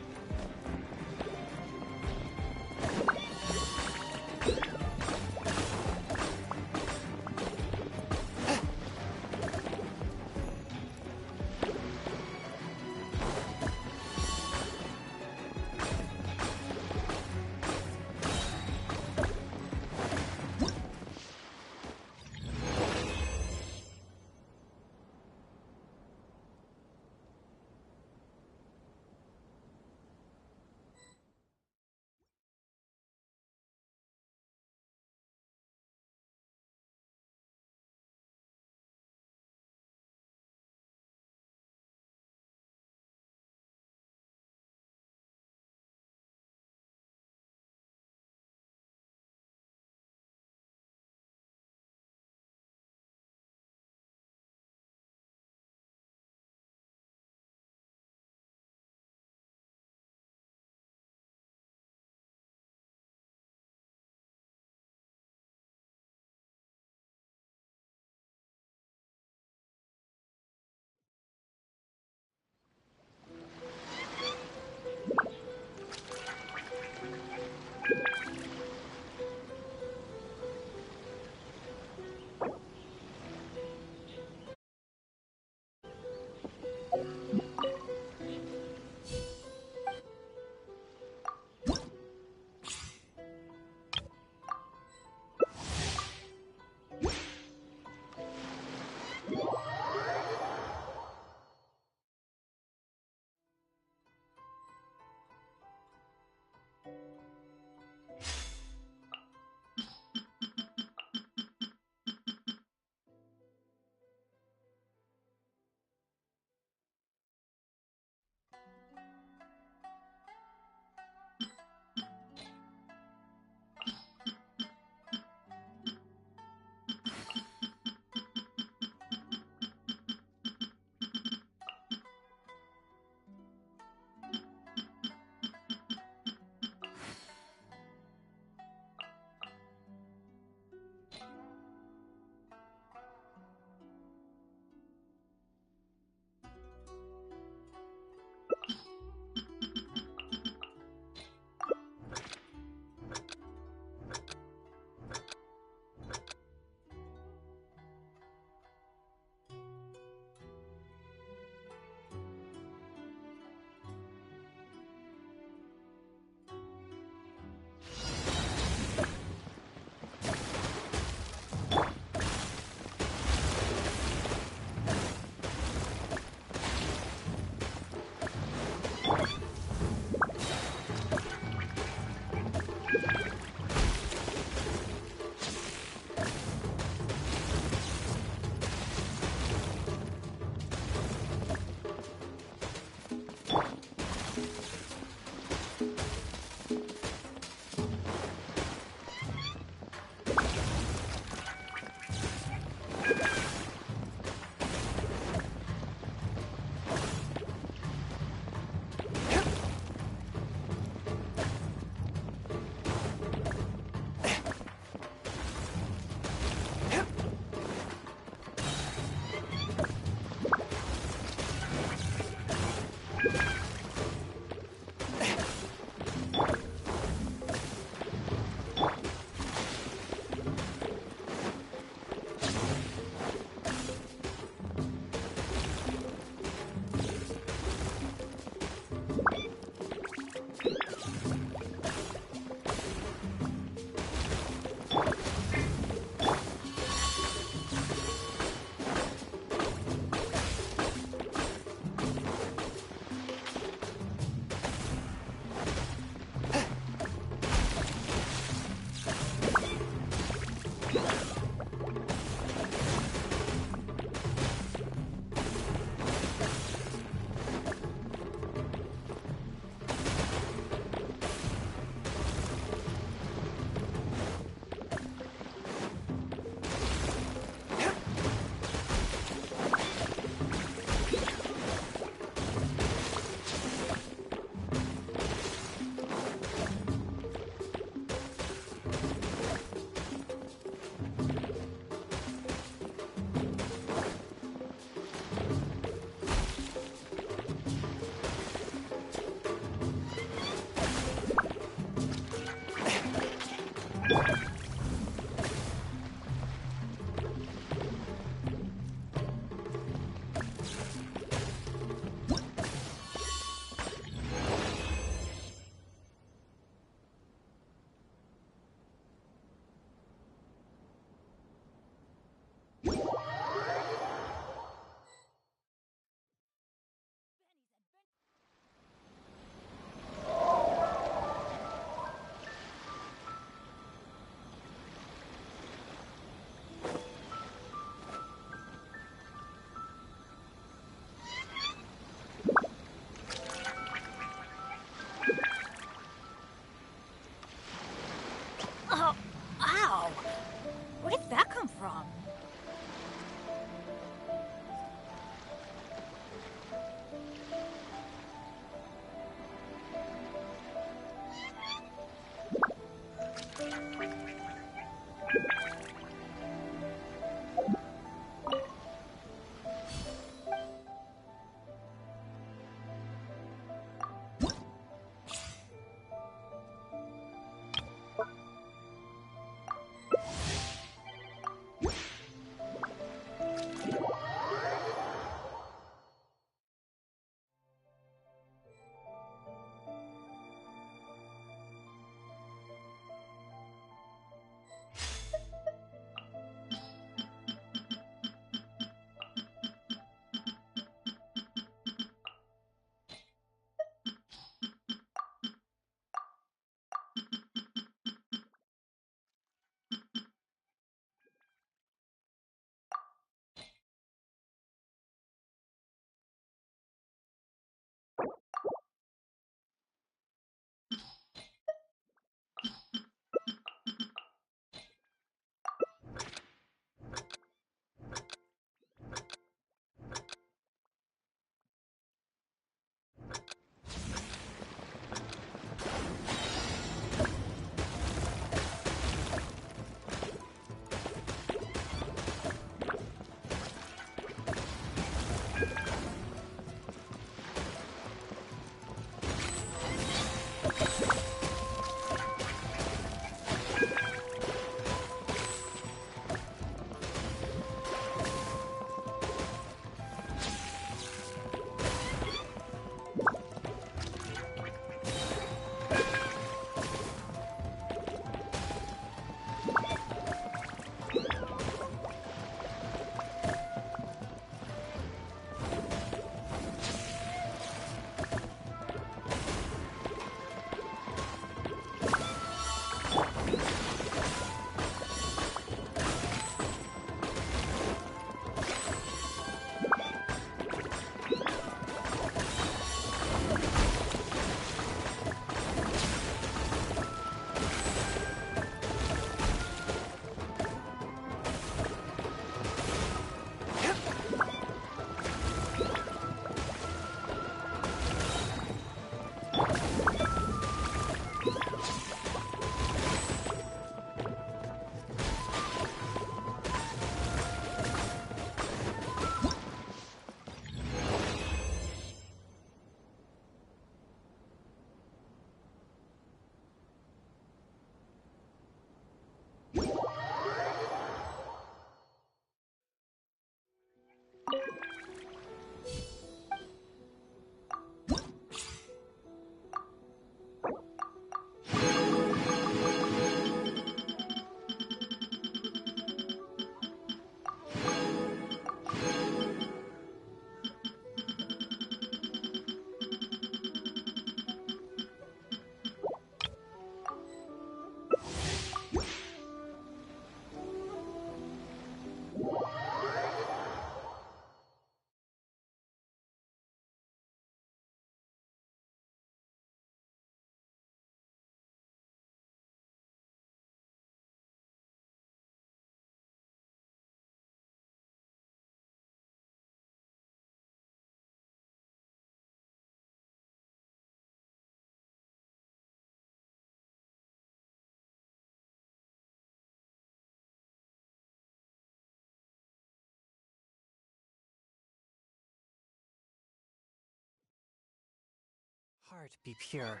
Heart be pure,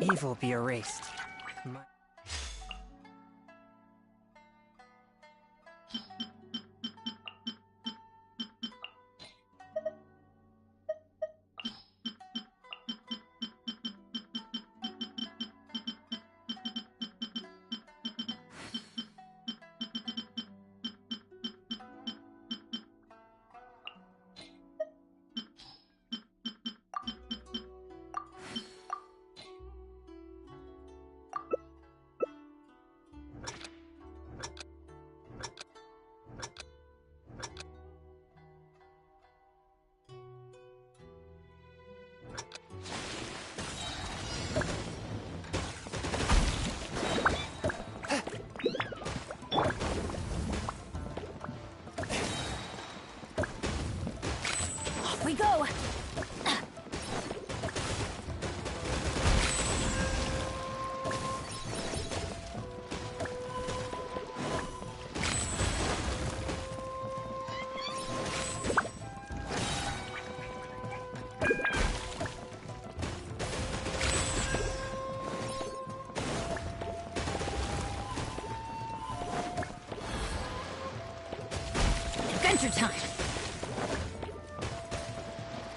evil be erased. Off we go! Adventure time!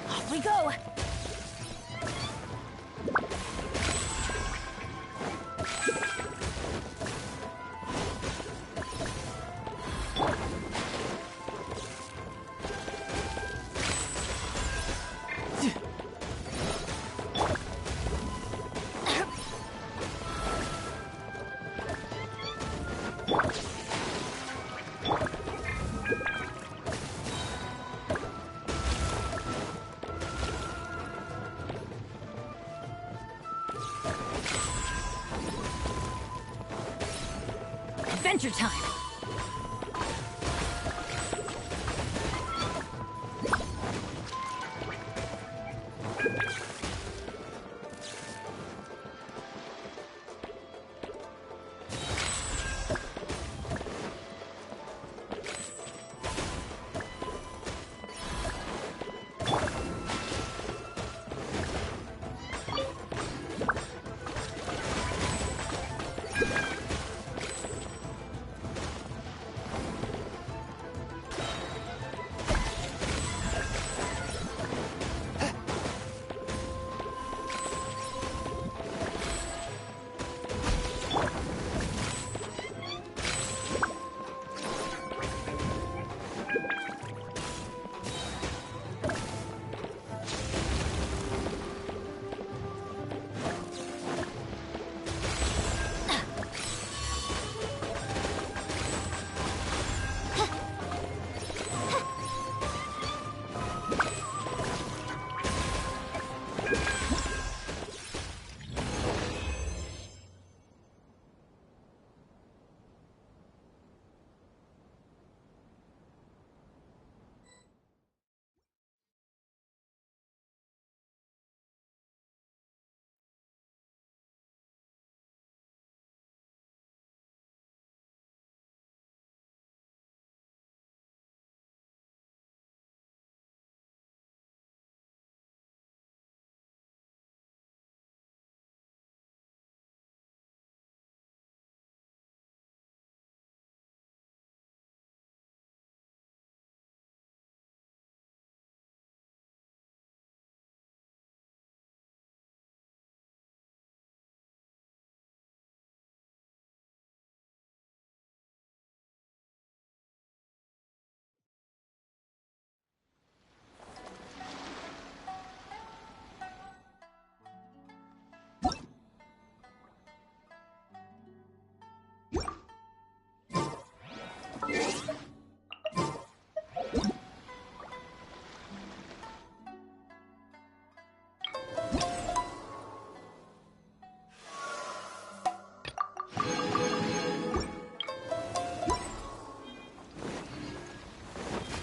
Off we go! Adventure time!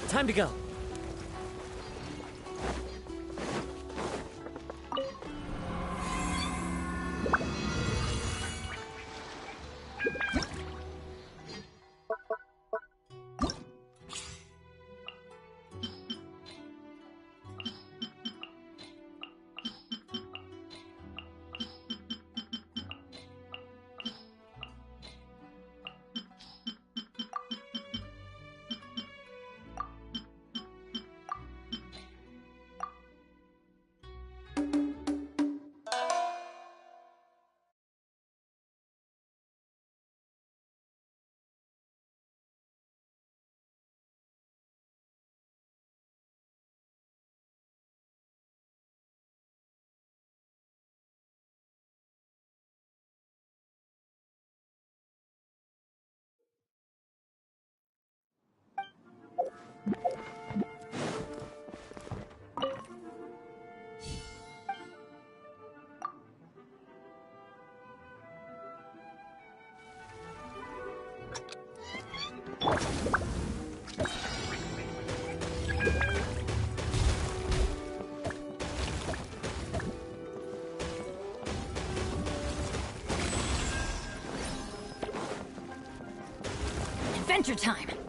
Time to go. Adventure time!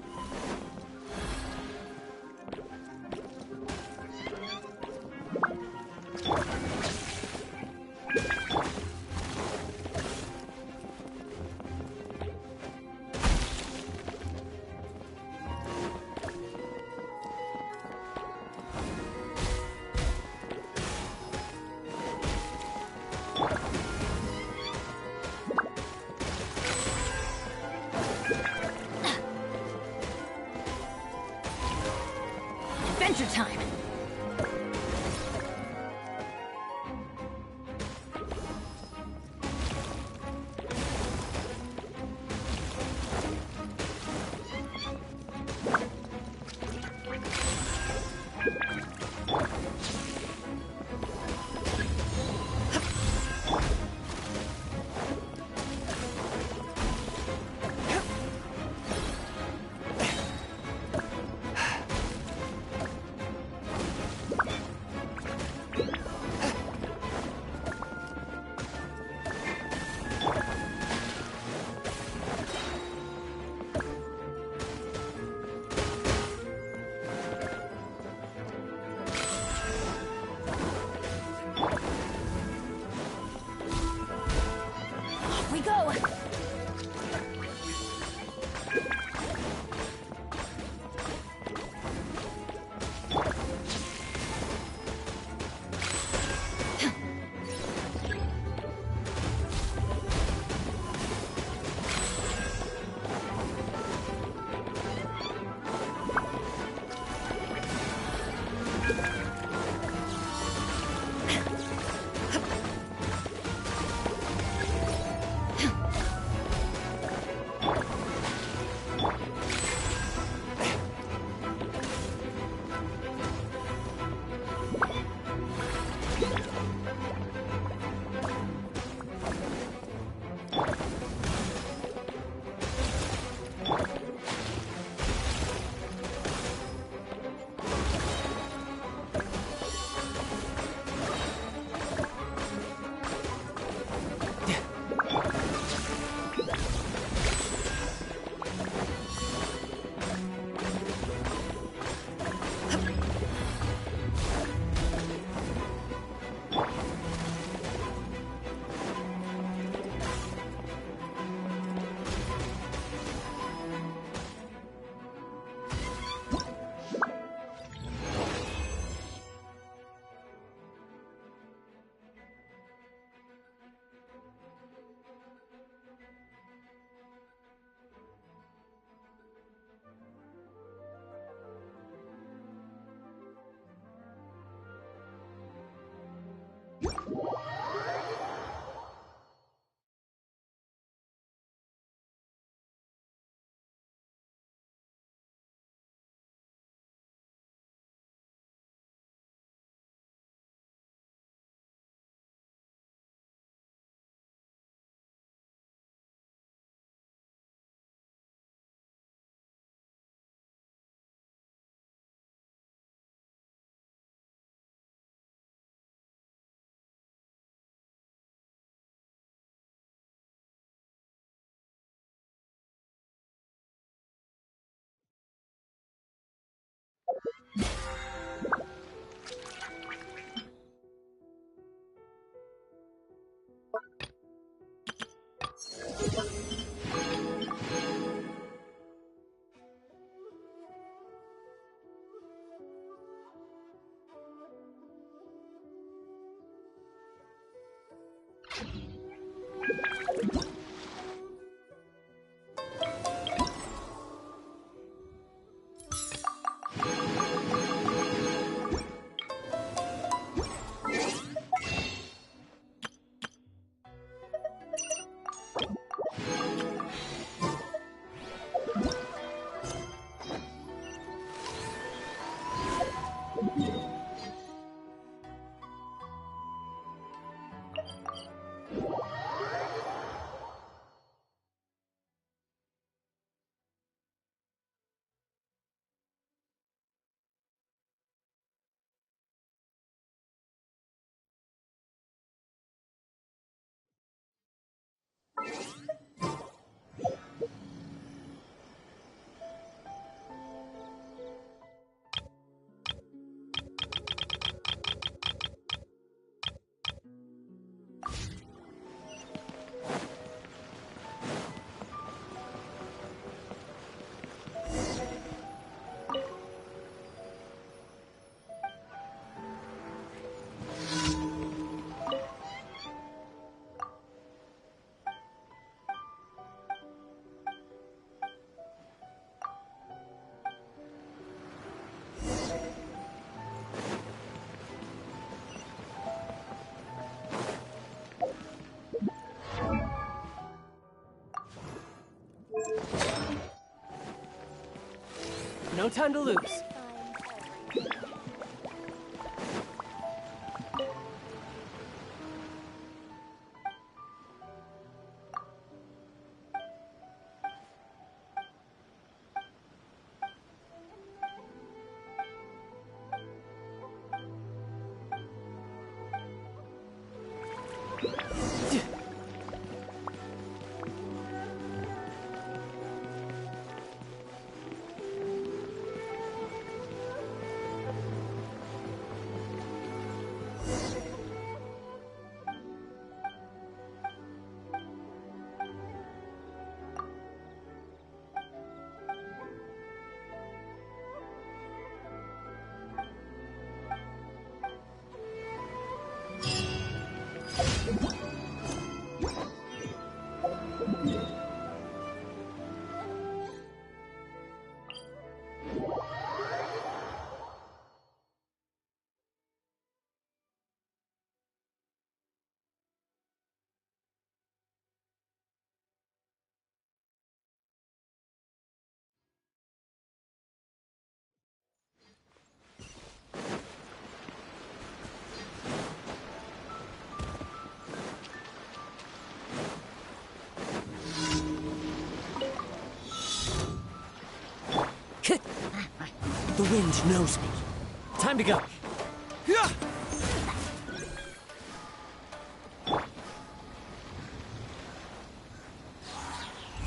Adventure time! We go! No time to lose. The wind knows me. Time to go.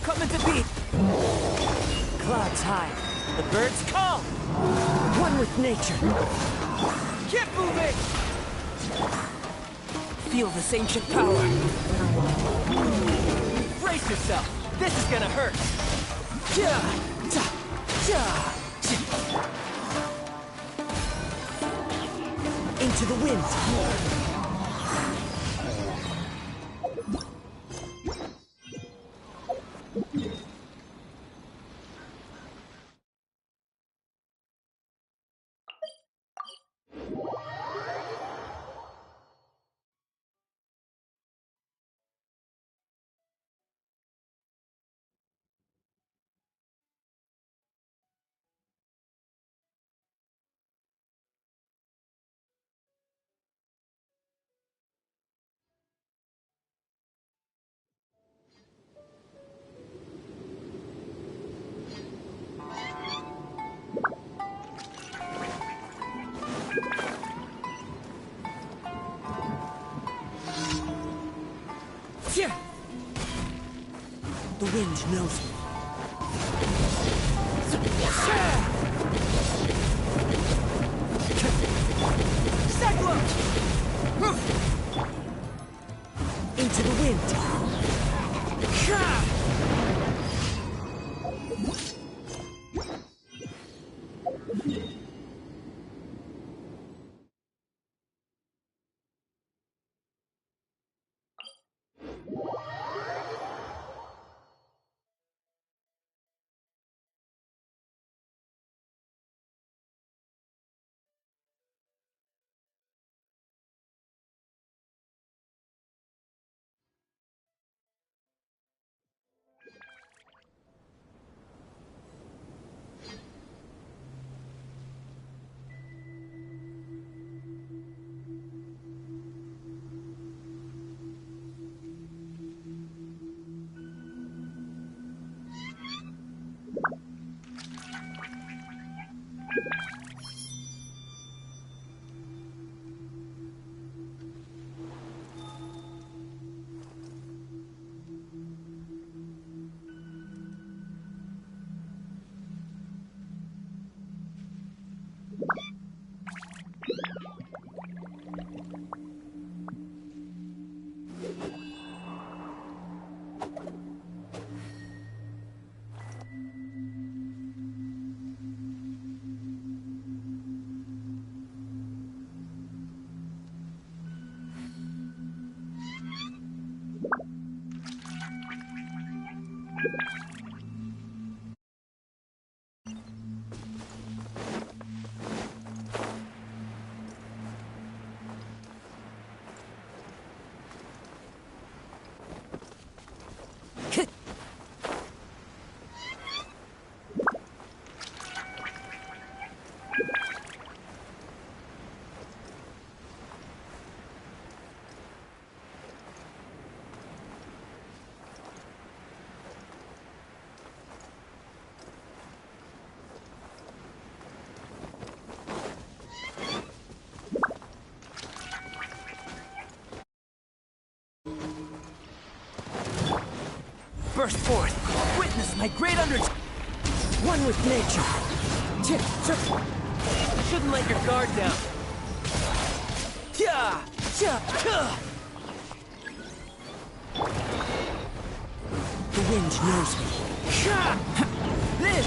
Coming to beat. Clouds high. The birds call. One with nature. Keep moving. Feel this ancient power. Brace yourself. This is gonna hurt. Into the wind. The wind knows me. Cyclone! Into the wind. burst forth. Witness my great one with nature. Shouldn't let your guard down. The wind knows me. This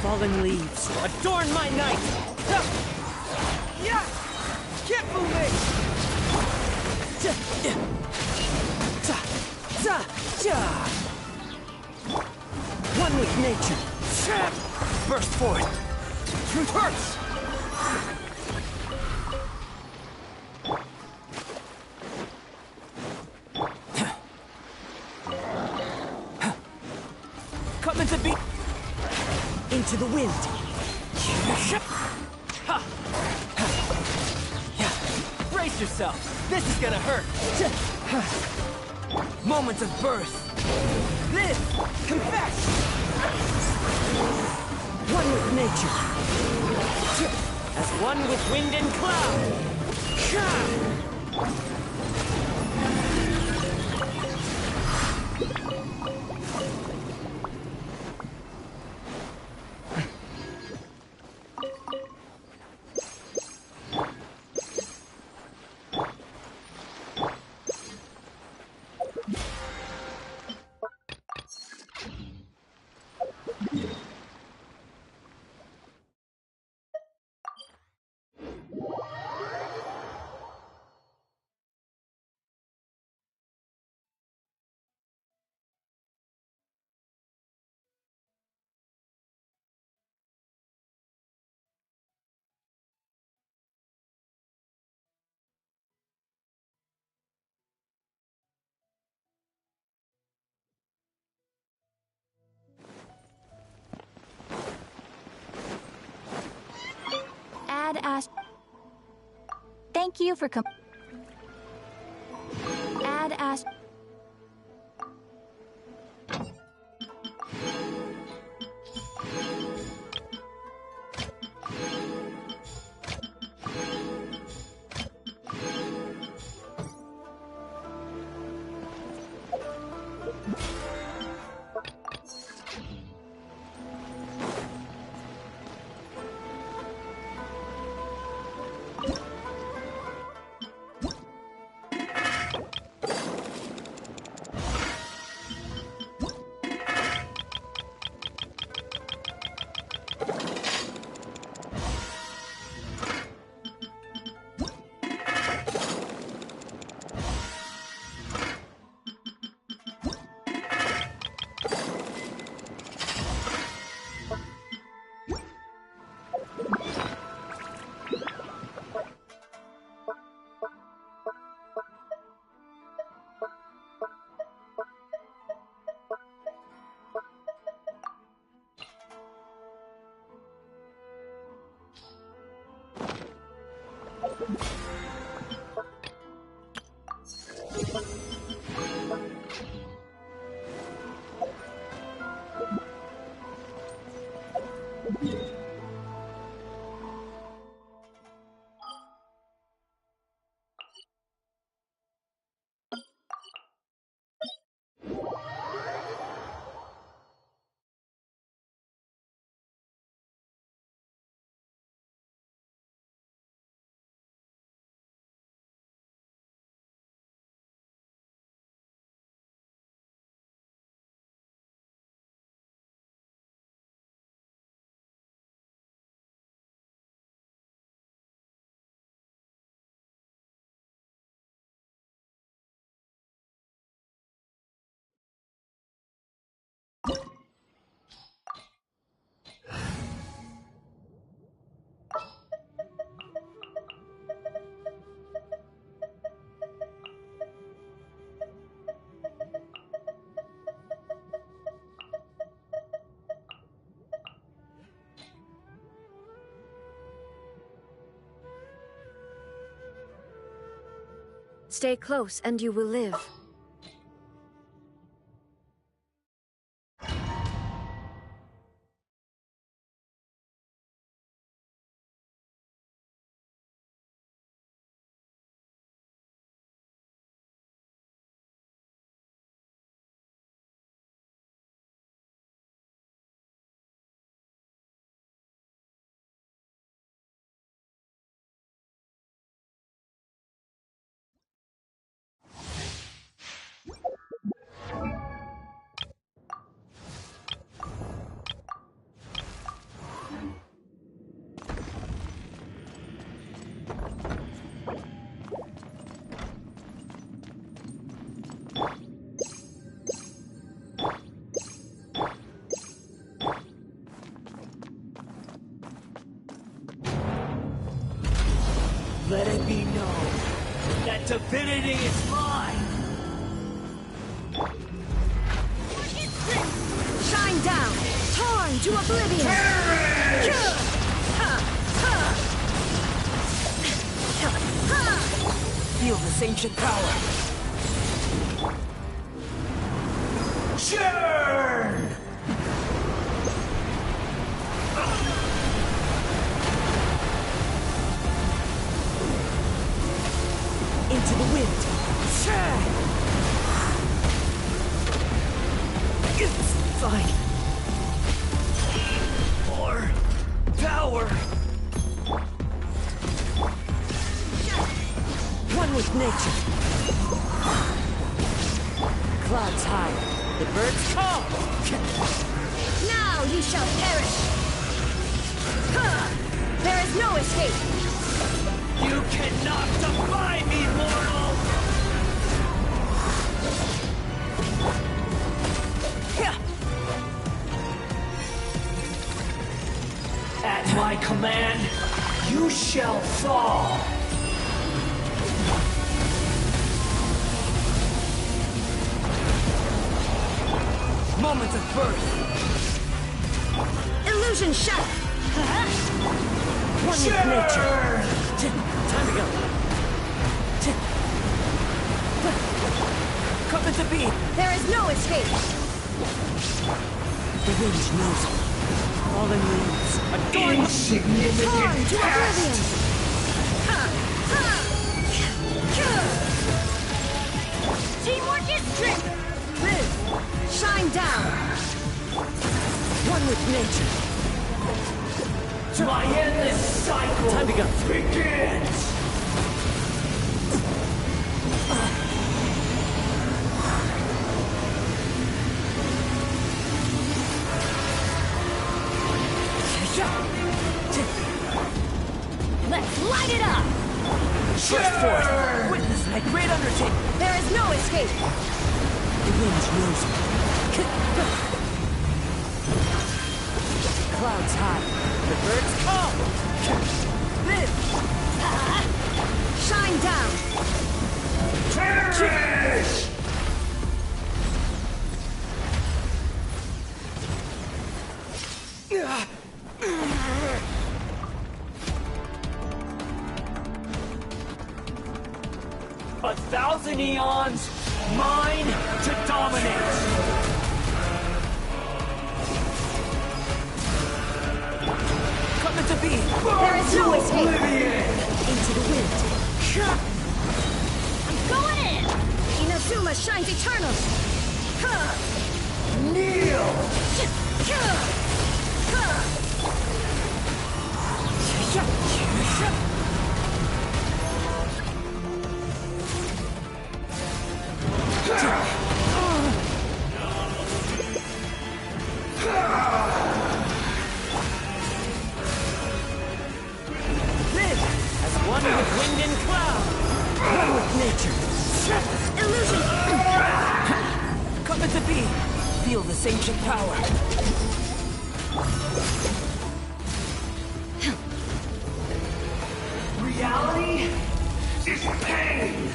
fallen leaves adorn my night. Keep moving. One with nature. Burst forth. Truth hurts. Coming to be into the wind. Brace yourself. This is gonna hurt. Moments of birth. Live. Confess. One with nature. As one with wind and cloud. Thank you for Add Ash. Stay close and you will live. That divinity is mine! Shine down! Torn to oblivion! Feel this ancient power! Churn! Into the wind! Churn! It's fine! More power! One with nature! Clouds high, the birds call! Now you shall perish! There is no escape! You cannot defy me, mortal! At my command, you shall fall! Moment of birth! Illusion shut! One with nature! Time to go! Come into being! There is no escape! The wind knows it. Fallen leaves, adorn Insignificant torn to oblivion! Teamwork is strength! Live! Shine down! One with nature! My endless cycle! Time to go! Begins! Let's light it up! Burst forth! Witness my great undertaking! There is no escape! The wind knows me. Clouds high, the birds call! Live! Shine down! Perish! A thousand eons, mine to dominate! Come into being! There is no escape! Oblivion! Into the wind! I'm going in! Inazuma shines eternal! Kneel! Live! As one with wind and cloud! One with nature! Illusion! Come into being! Feel this ancient power! Reality is pain!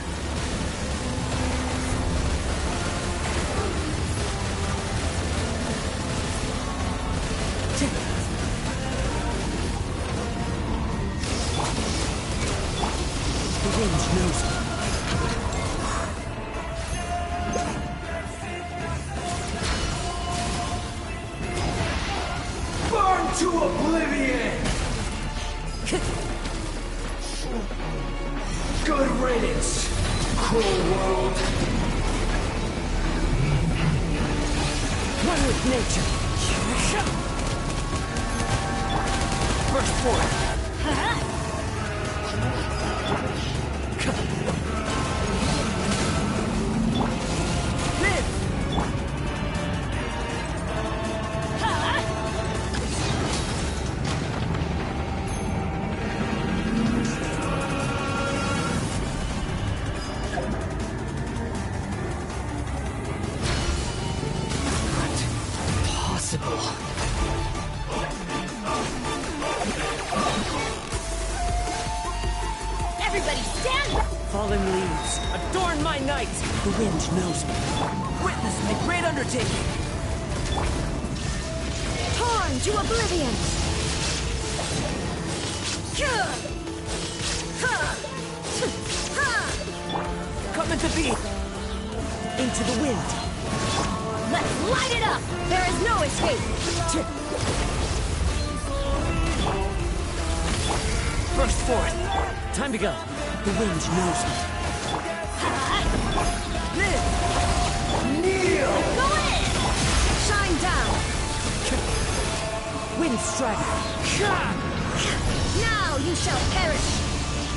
The wind knows it. Burn to oblivion! Good riddance, cruel world! One with nature! Burst forth! Live! Stand back! Fallen leaves, adorn my night! The wind knows me. Witness my great undertaking! Torn to oblivion! Come into being! Into the wind! Let's light it up! There is no escape! Burst forth! Time to go! The wind knows me. Live! Kneel! Go in! Shine down! Wind strider! Now you shall perish!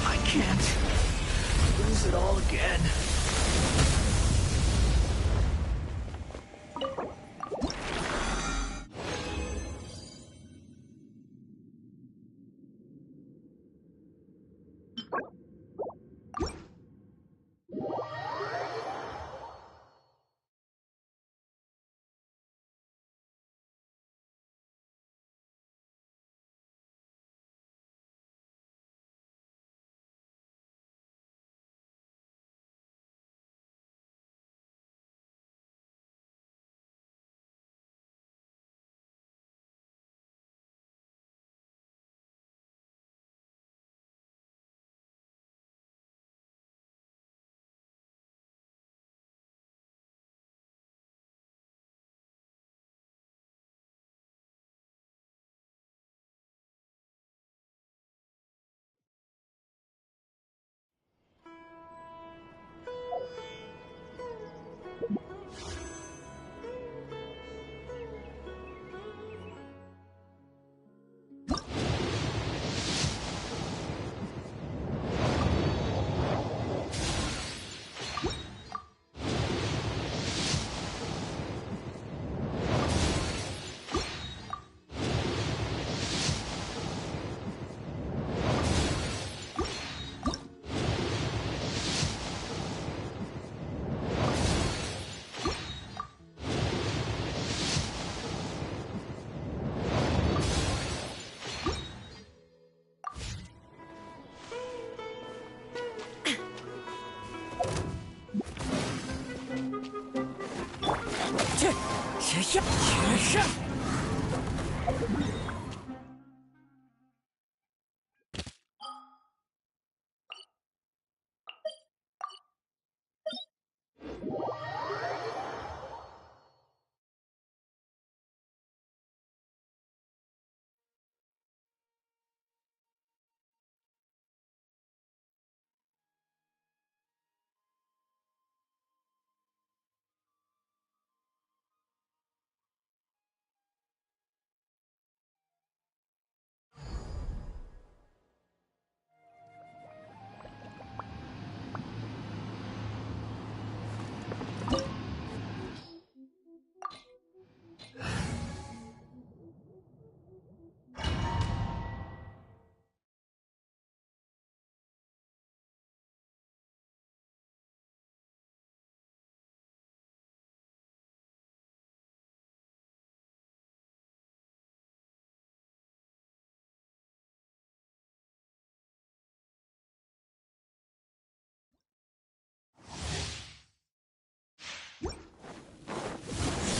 I can't lose it all again.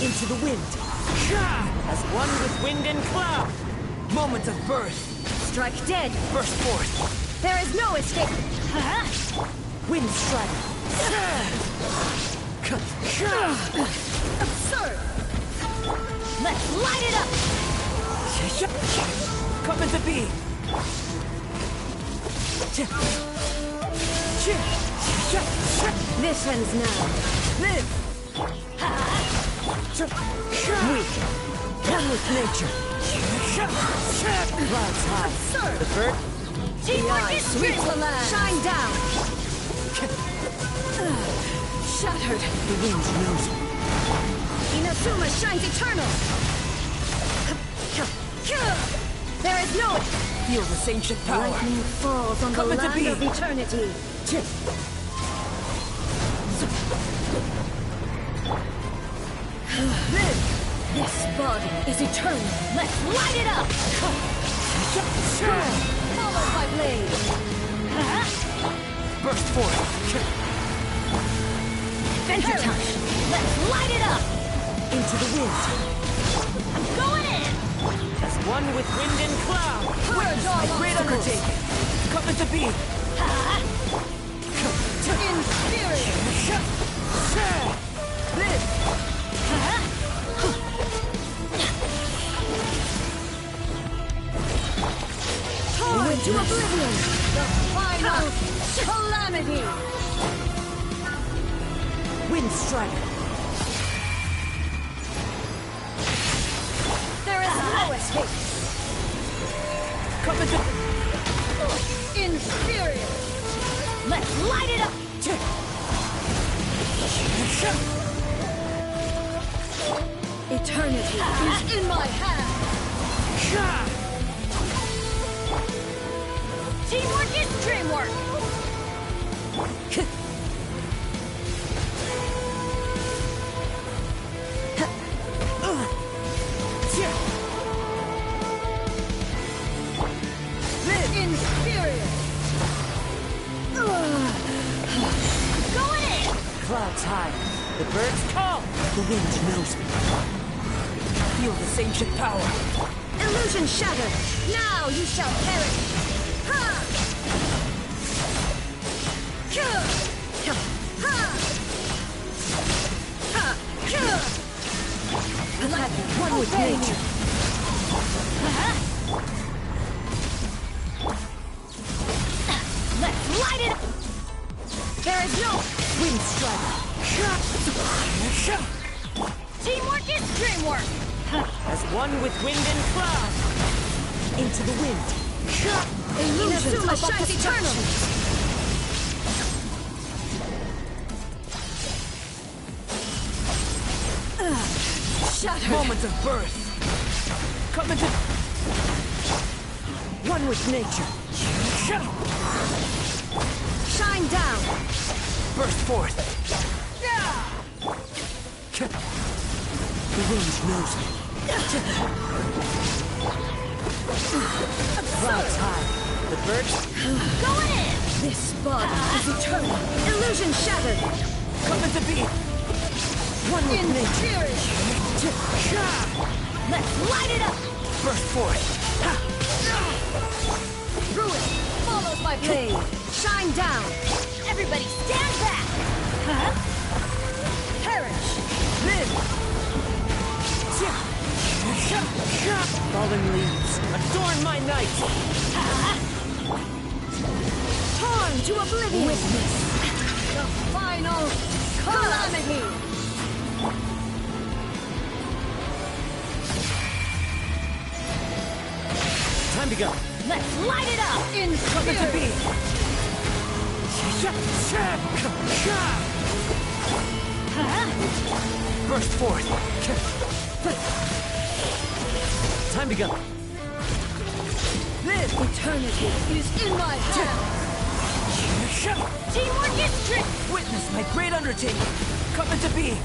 Into the wind! As one with wind and cloud! Moment of birth! Strike dead! Burst forth! There is no escape! Wind strider! Absurd! Let's light it up! Come into being! This ends now. Live! Weak. One with nature. Clouds high. Absurd! The bird? The eye sweeps the land. Shine down. Shattered. The wind knows me. Inazuma shines eternal. There is no... Feel this ancient power. Lightning falls on Come the into land being. of eternity. This body is eternal. Let's light it up! Followed by blaze. Burst forth. Adventure time! Let's light it up! Into the wind. I'm going in! As one with wind and cloud. Witness my great undertaking. Coming to be. In spirit! Live! Torn to oblivion! The final calamity! Wind strike. There is no escape! Coming to... In spirit! Let's light it up! Eternity is in my hand! Teamwork is dreamwork! In spirit! Going in! Clouds high. The birds call. The wind knows me. Feel this ancient power. Illusion shattered! Now you shall perish! Ha! Ha! One with nature. Let's light it up! There is no Wind strike. Teamwork is dreamwork! As one with wind and cloud. Into the wind. illusions Inazuma of shines eternal. Shattered! Moment of birth. Come into... One with nature. Shine down! Burst forth. The wind knows me. Clouds high. The birds... Going in! This body is eternal! Illusion shattered! Coming to be. One with In nature. spirit! Let's light it up! Burst forth. Ruin follows my blade! Shine down! Everybody stand back! Perish! Live. Fallen leaves, adorn my night. Torn to oblivion! Witness The final calamity! Time to go. Let's light it up! In Coming to be. Burst forth. Time to go. Live! Eternity is in my hands! Teamwork is dream... Witness my great undertaking. Coming to be.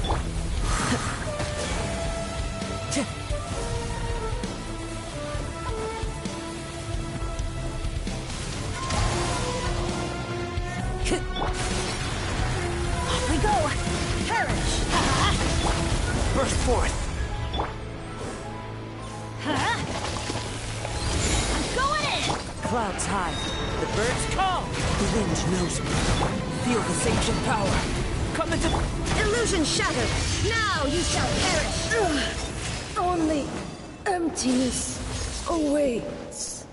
Off we go! Perish! Burst forth. I'm going in! Clouds high. The birds call. The wind knows me. Feel this ancient power. Coming to... Illusion shattered! Now you shall perish! Only emptiness awaits.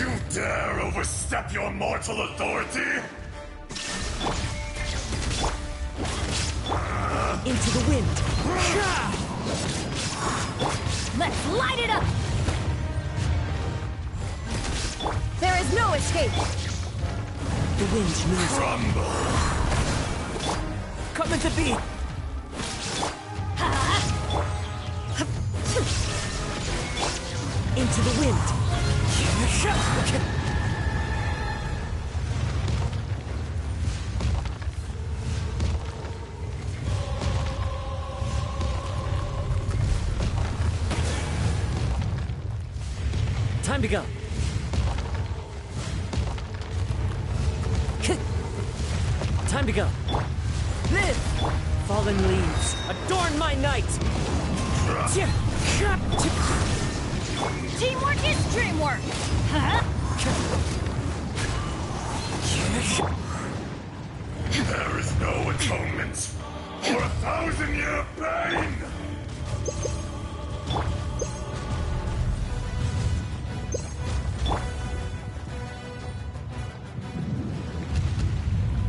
You dare overstep your mortal authority? Into the wind. Let's light it up! There is no escape! The wind moves. Crumble! Come into beat! Into the wind. Time to go. Time to go. Live! Fallen leaves, adorn my night! Teamwork is dreamwork! Huh? There is no atonement for 1,000-year pain!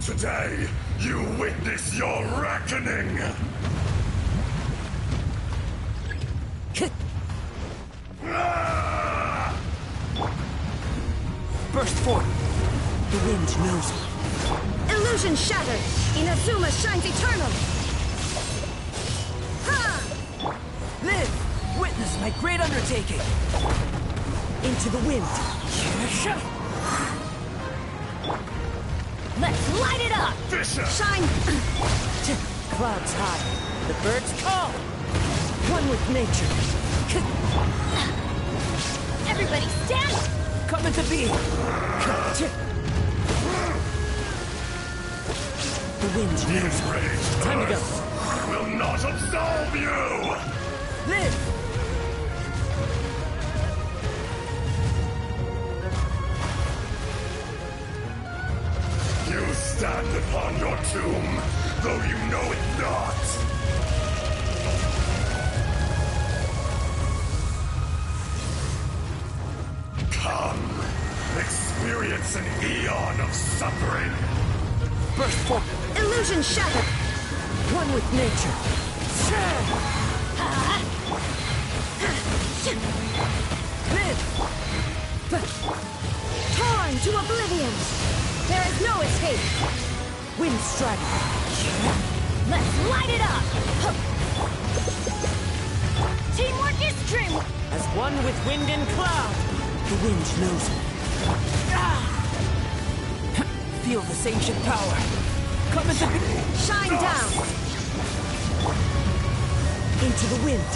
Today, you witness your reckoning! Burst forth! The wind knows me. Illusion shattered! Inazuma shines eternal! Ha! Live! Witness my great undertaking! Into the wind! Let's light it up! Fisher! Shine! Clouds high. The birds call! One with nature. Everybody stand! Come into being! The wind knows me. Time to go. Will not absolve you! Live! You stand upon your tomb, though you know it not. Come, experience an eon of suffering. Burst forth! Illusion shattered! One with nature. Live! Torn to oblivion! There is no escape! Wind strike! Let's light it up! Teamwork is dreamwork! As one with wind and cloud! The wind knows me. Feel this ancient power! Come into Shine down! Into the wind!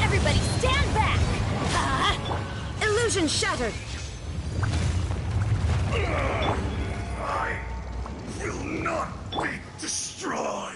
Everybody stand back! Illusion shattered! I will not be destroyed!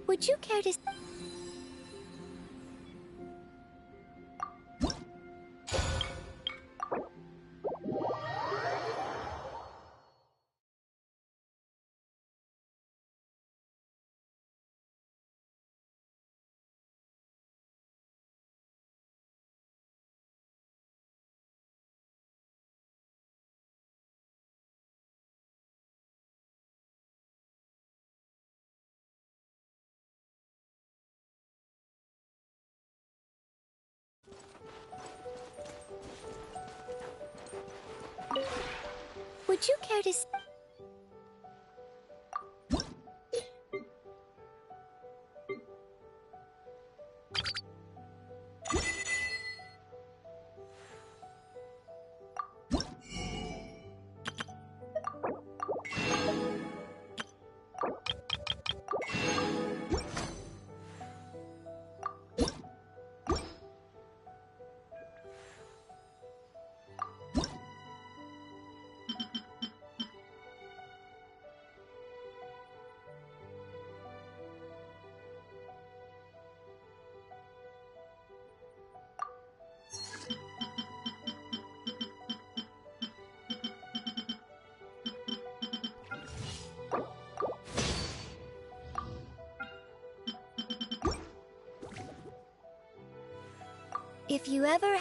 Would you care to... Would you care to... If you ever...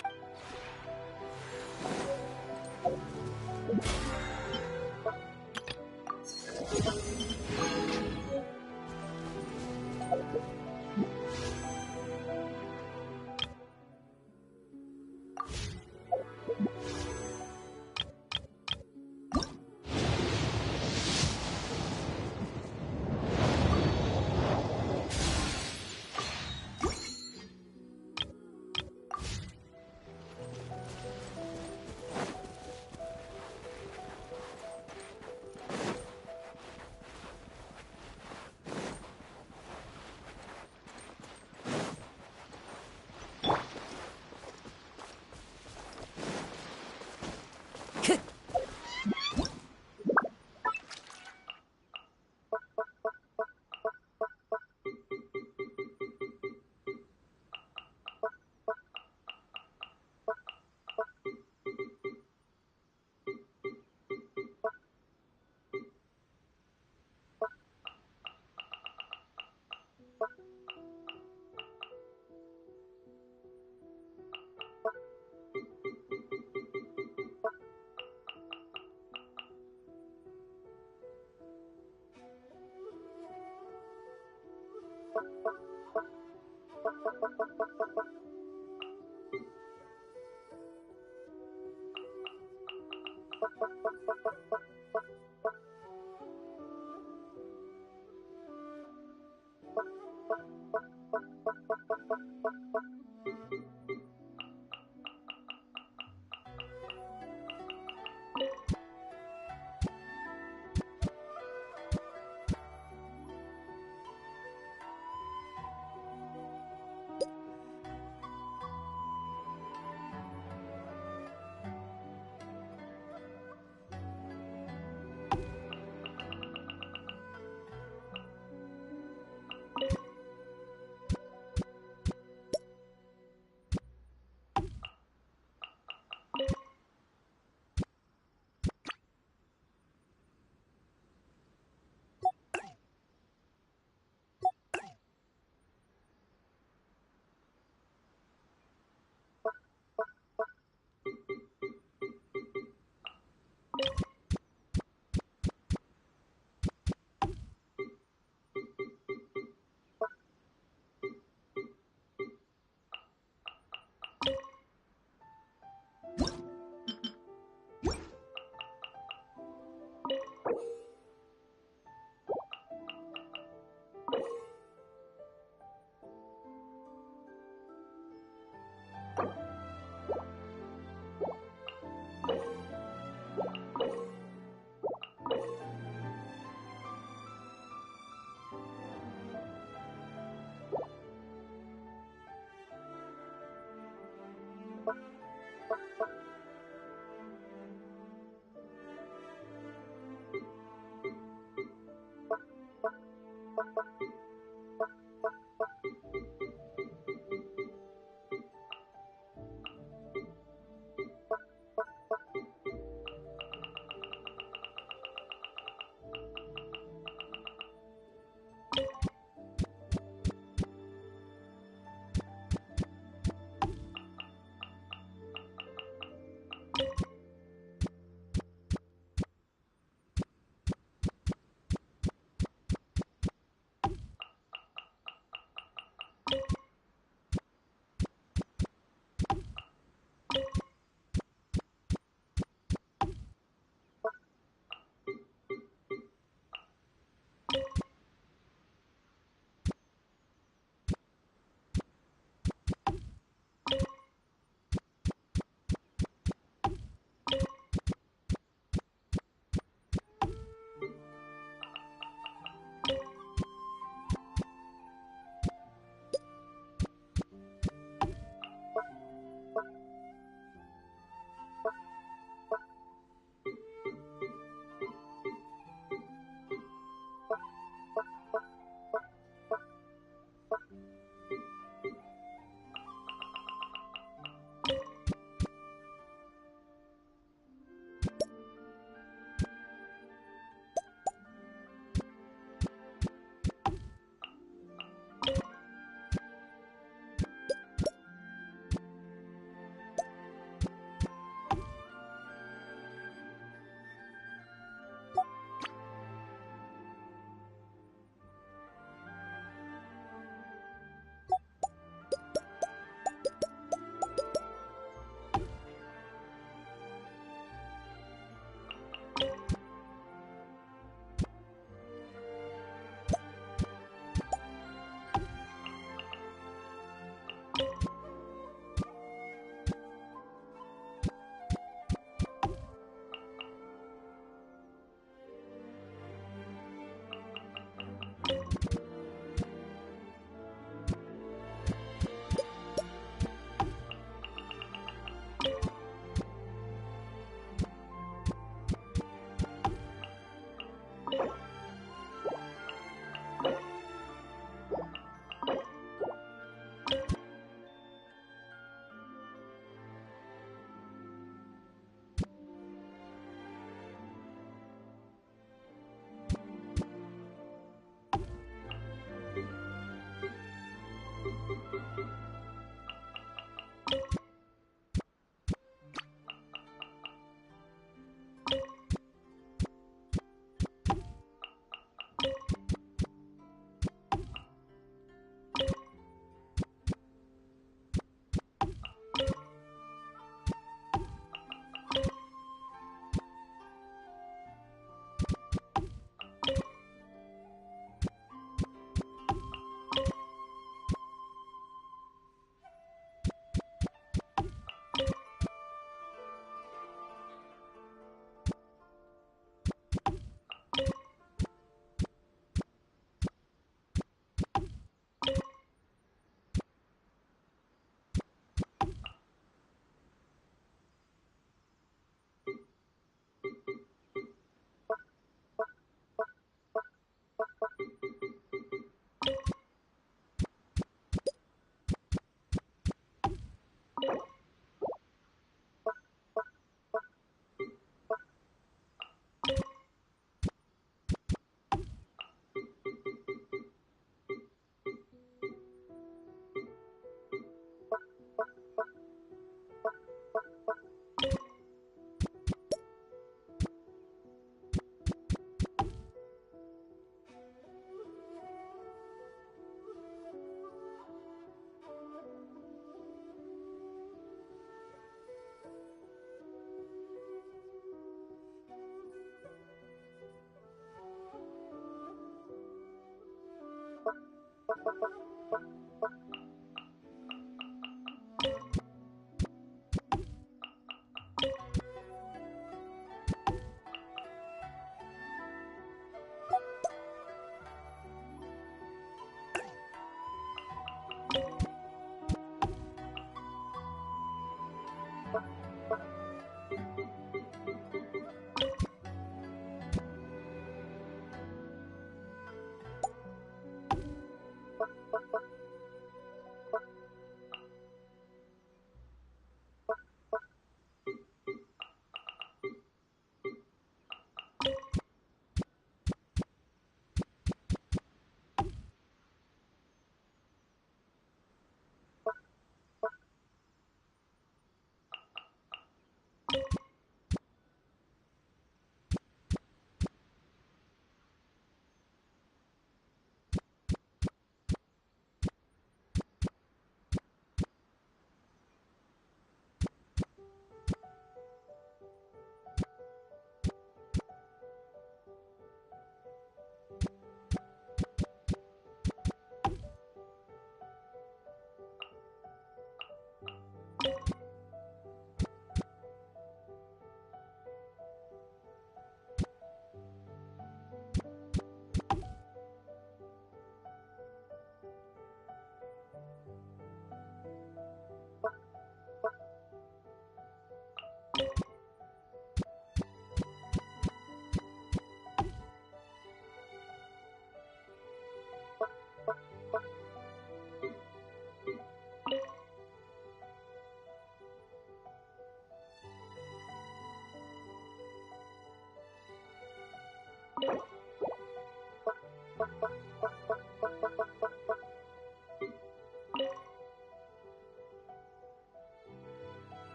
you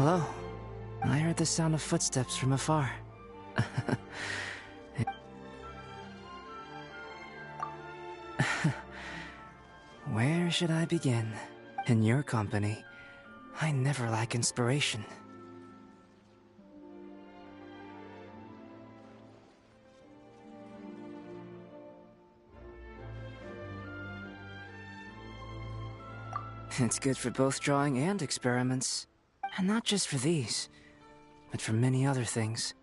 Hello. I heard the sound of footsteps from afar. Where should I begin? In your company, I never lack inspiration. It's good for both drawing and experiments. And not just for these, but for many other things.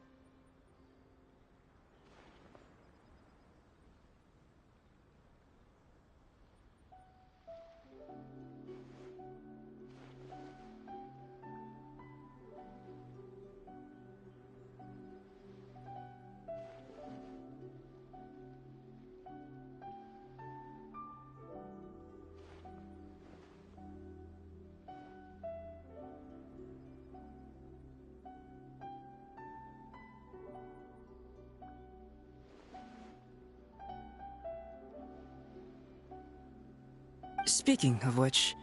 Speaking of which,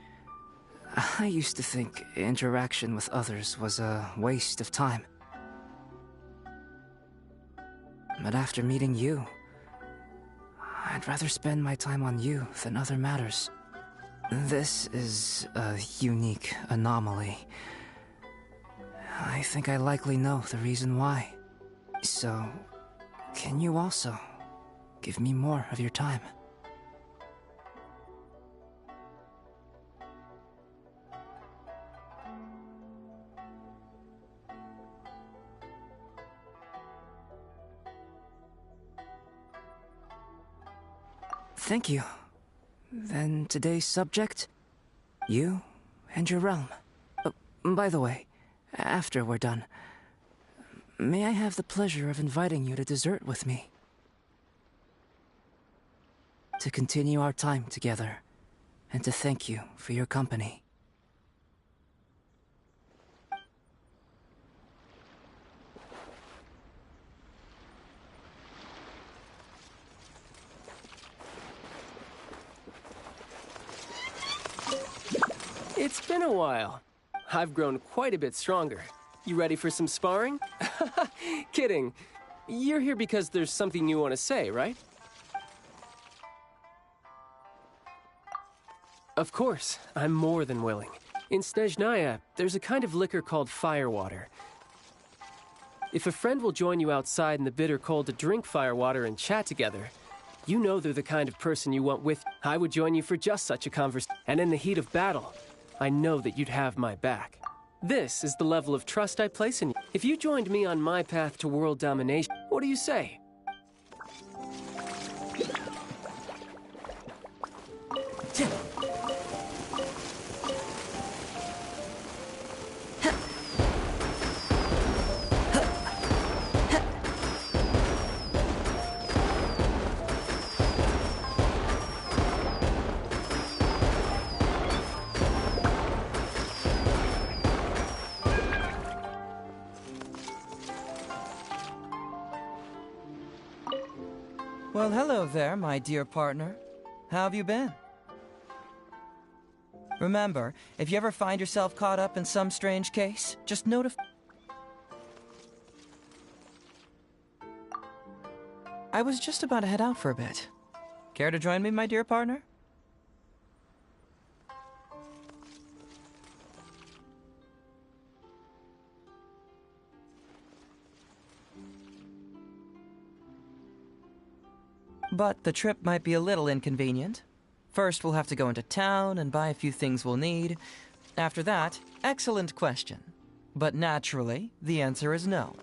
I used to think interaction with others was a waste of time. But after meeting you, I'd rather spend my time on you than other matters. This is a unique anomaly. I think I likely know the reason why. So, can you also give me more of your time? Thank you. Then today's subject? You and your realm. By the way, after we're done, may I have the pleasure of inviting you to dessert with me? To continue our time together, and to thank you for your company. It's been a while. I've grown quite a bit stronger. You ready for some sparring? Kidding. You're here because there's something you want to say, right? Of course, I'm more than willing. In Snezhnaya, there's a kind of liquor called firewater. If a friend will join you outside in the bitter cold to drink firewater and chat together, you know they're the kind of person you want with. I would join you for just such a conversation. And in the heat of battle, I know that you'd have my back. This is the level of trust I place in you. If you joined me on my path to world domination, what do you say? Well, hello there, my dear partner. How have you been? Remember, if you ever find yourself caught up in some strange case, just notify. I was just about to head out for a bit. Care to join me, my dear partner? But the trip might be a little inconvenient. First, we'll have to go into town and buy a few things we'll need. After that, excellent question. But naturally, the answer is no.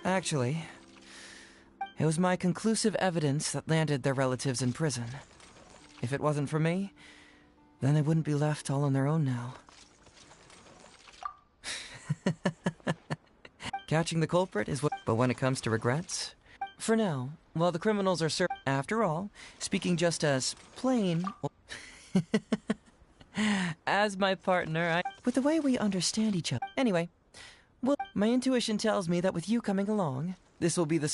Actually, it was my conclusive evidence that landed their relatives in prison. If it wasn't for me, then they wouldn't be left all on their own now. Catching the culprit is what... But when it comes to regrets... For now, while the criminals are served... After all, speaking just as plain... as my partner, with the way we understand each other. Anyway, well, my intuition tells me that with you coming along, this will be the...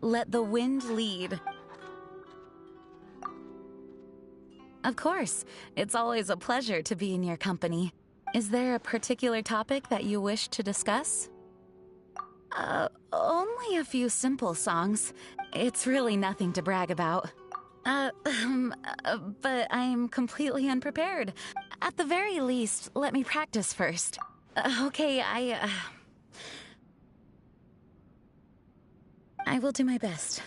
Let the wind lead. Of course. It's always a pleasure to be in your company. Is there a particular topic that you wish to discuss? Only a few simple songs. It's really nothing to brag about. But I'm completely unprepared. At the very least, let me practice first. Okay, I will do my best.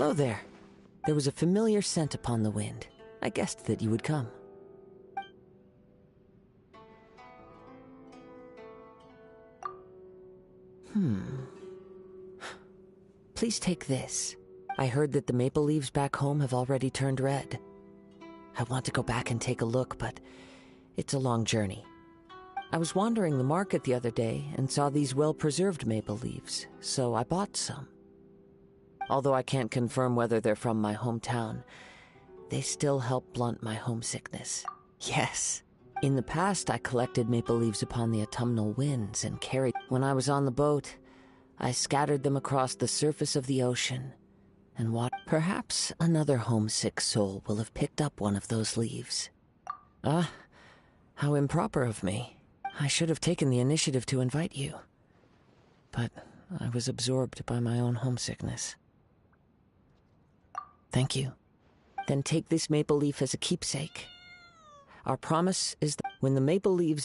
Hello there. There was a familiar scent upon the wind. I guessed that you would come. Please take this. I heard that the maple leaves back home have already turned red. I want to go back and take a look, but it's a long journey. I was wandering the market the other day and saw these well-preserved maple leaves, so I bought some. Although I can't confirm whether they're from my hometown, they still help blunt my homesickness. Yes. In the past, I collected maple leaves upon the autumnal winds and carried. When I was on the boat, I scattered them across the surface of the ocean and perhaps another homesick soul will have picked up one of those leaves. Ah, how improper of me. I should have taken the initiative to invite you. But I was absorbed by my own homesickness. Thank you. Then take this maple leaf as a keepsake. Our promise is that when the maple leaves...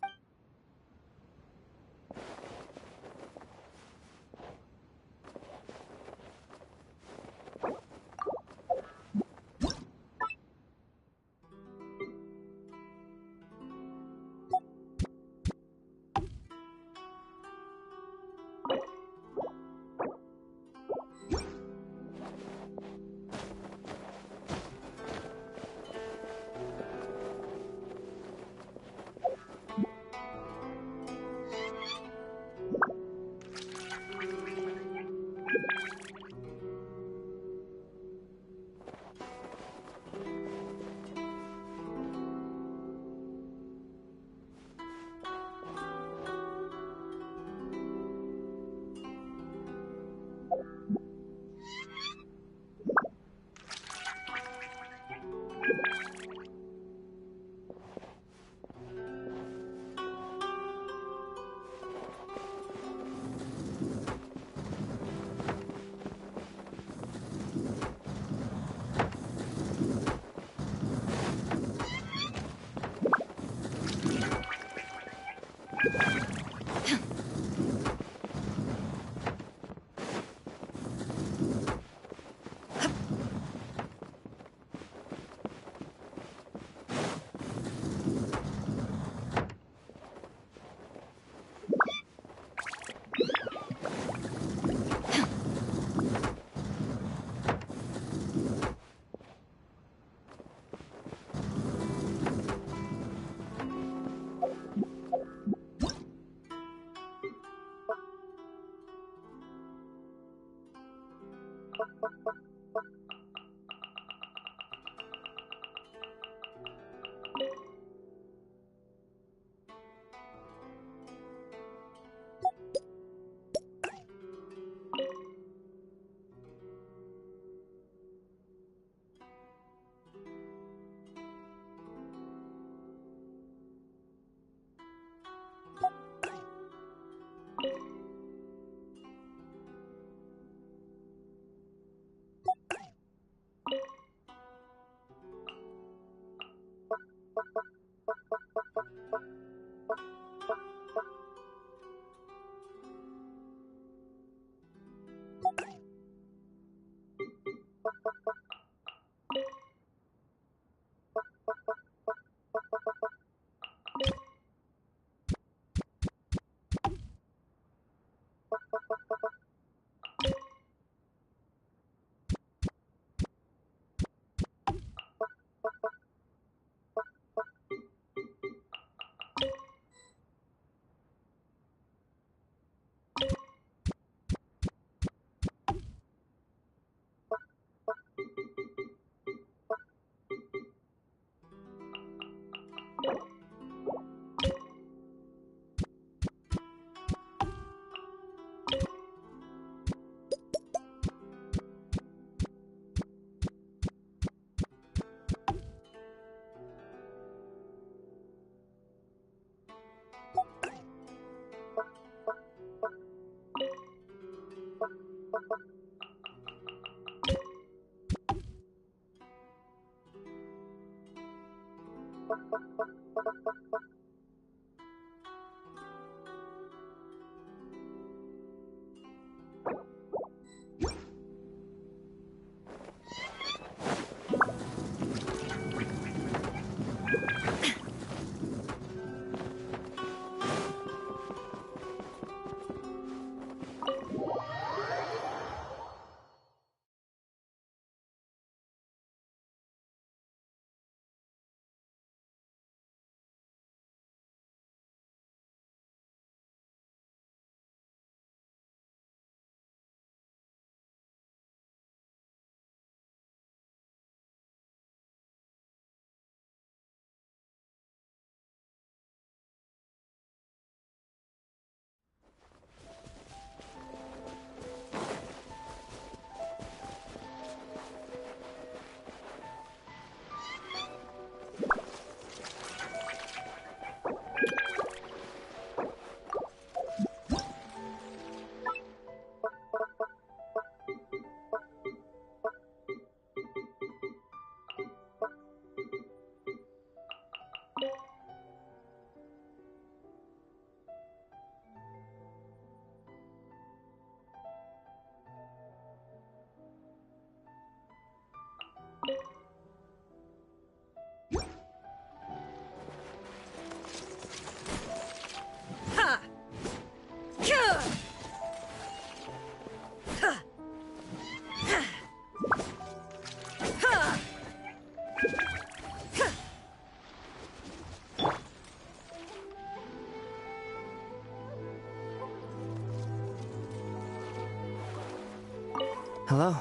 Hello.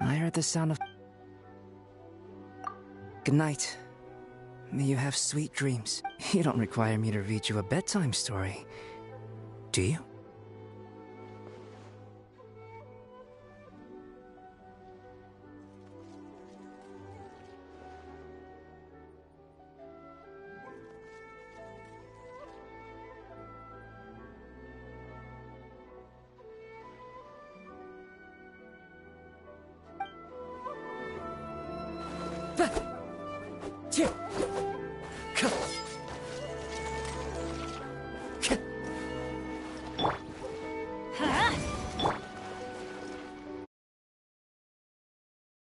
I heard the sound of... Good night. May you have sweet dreams. You don't require me to read you a bedtime story, do you?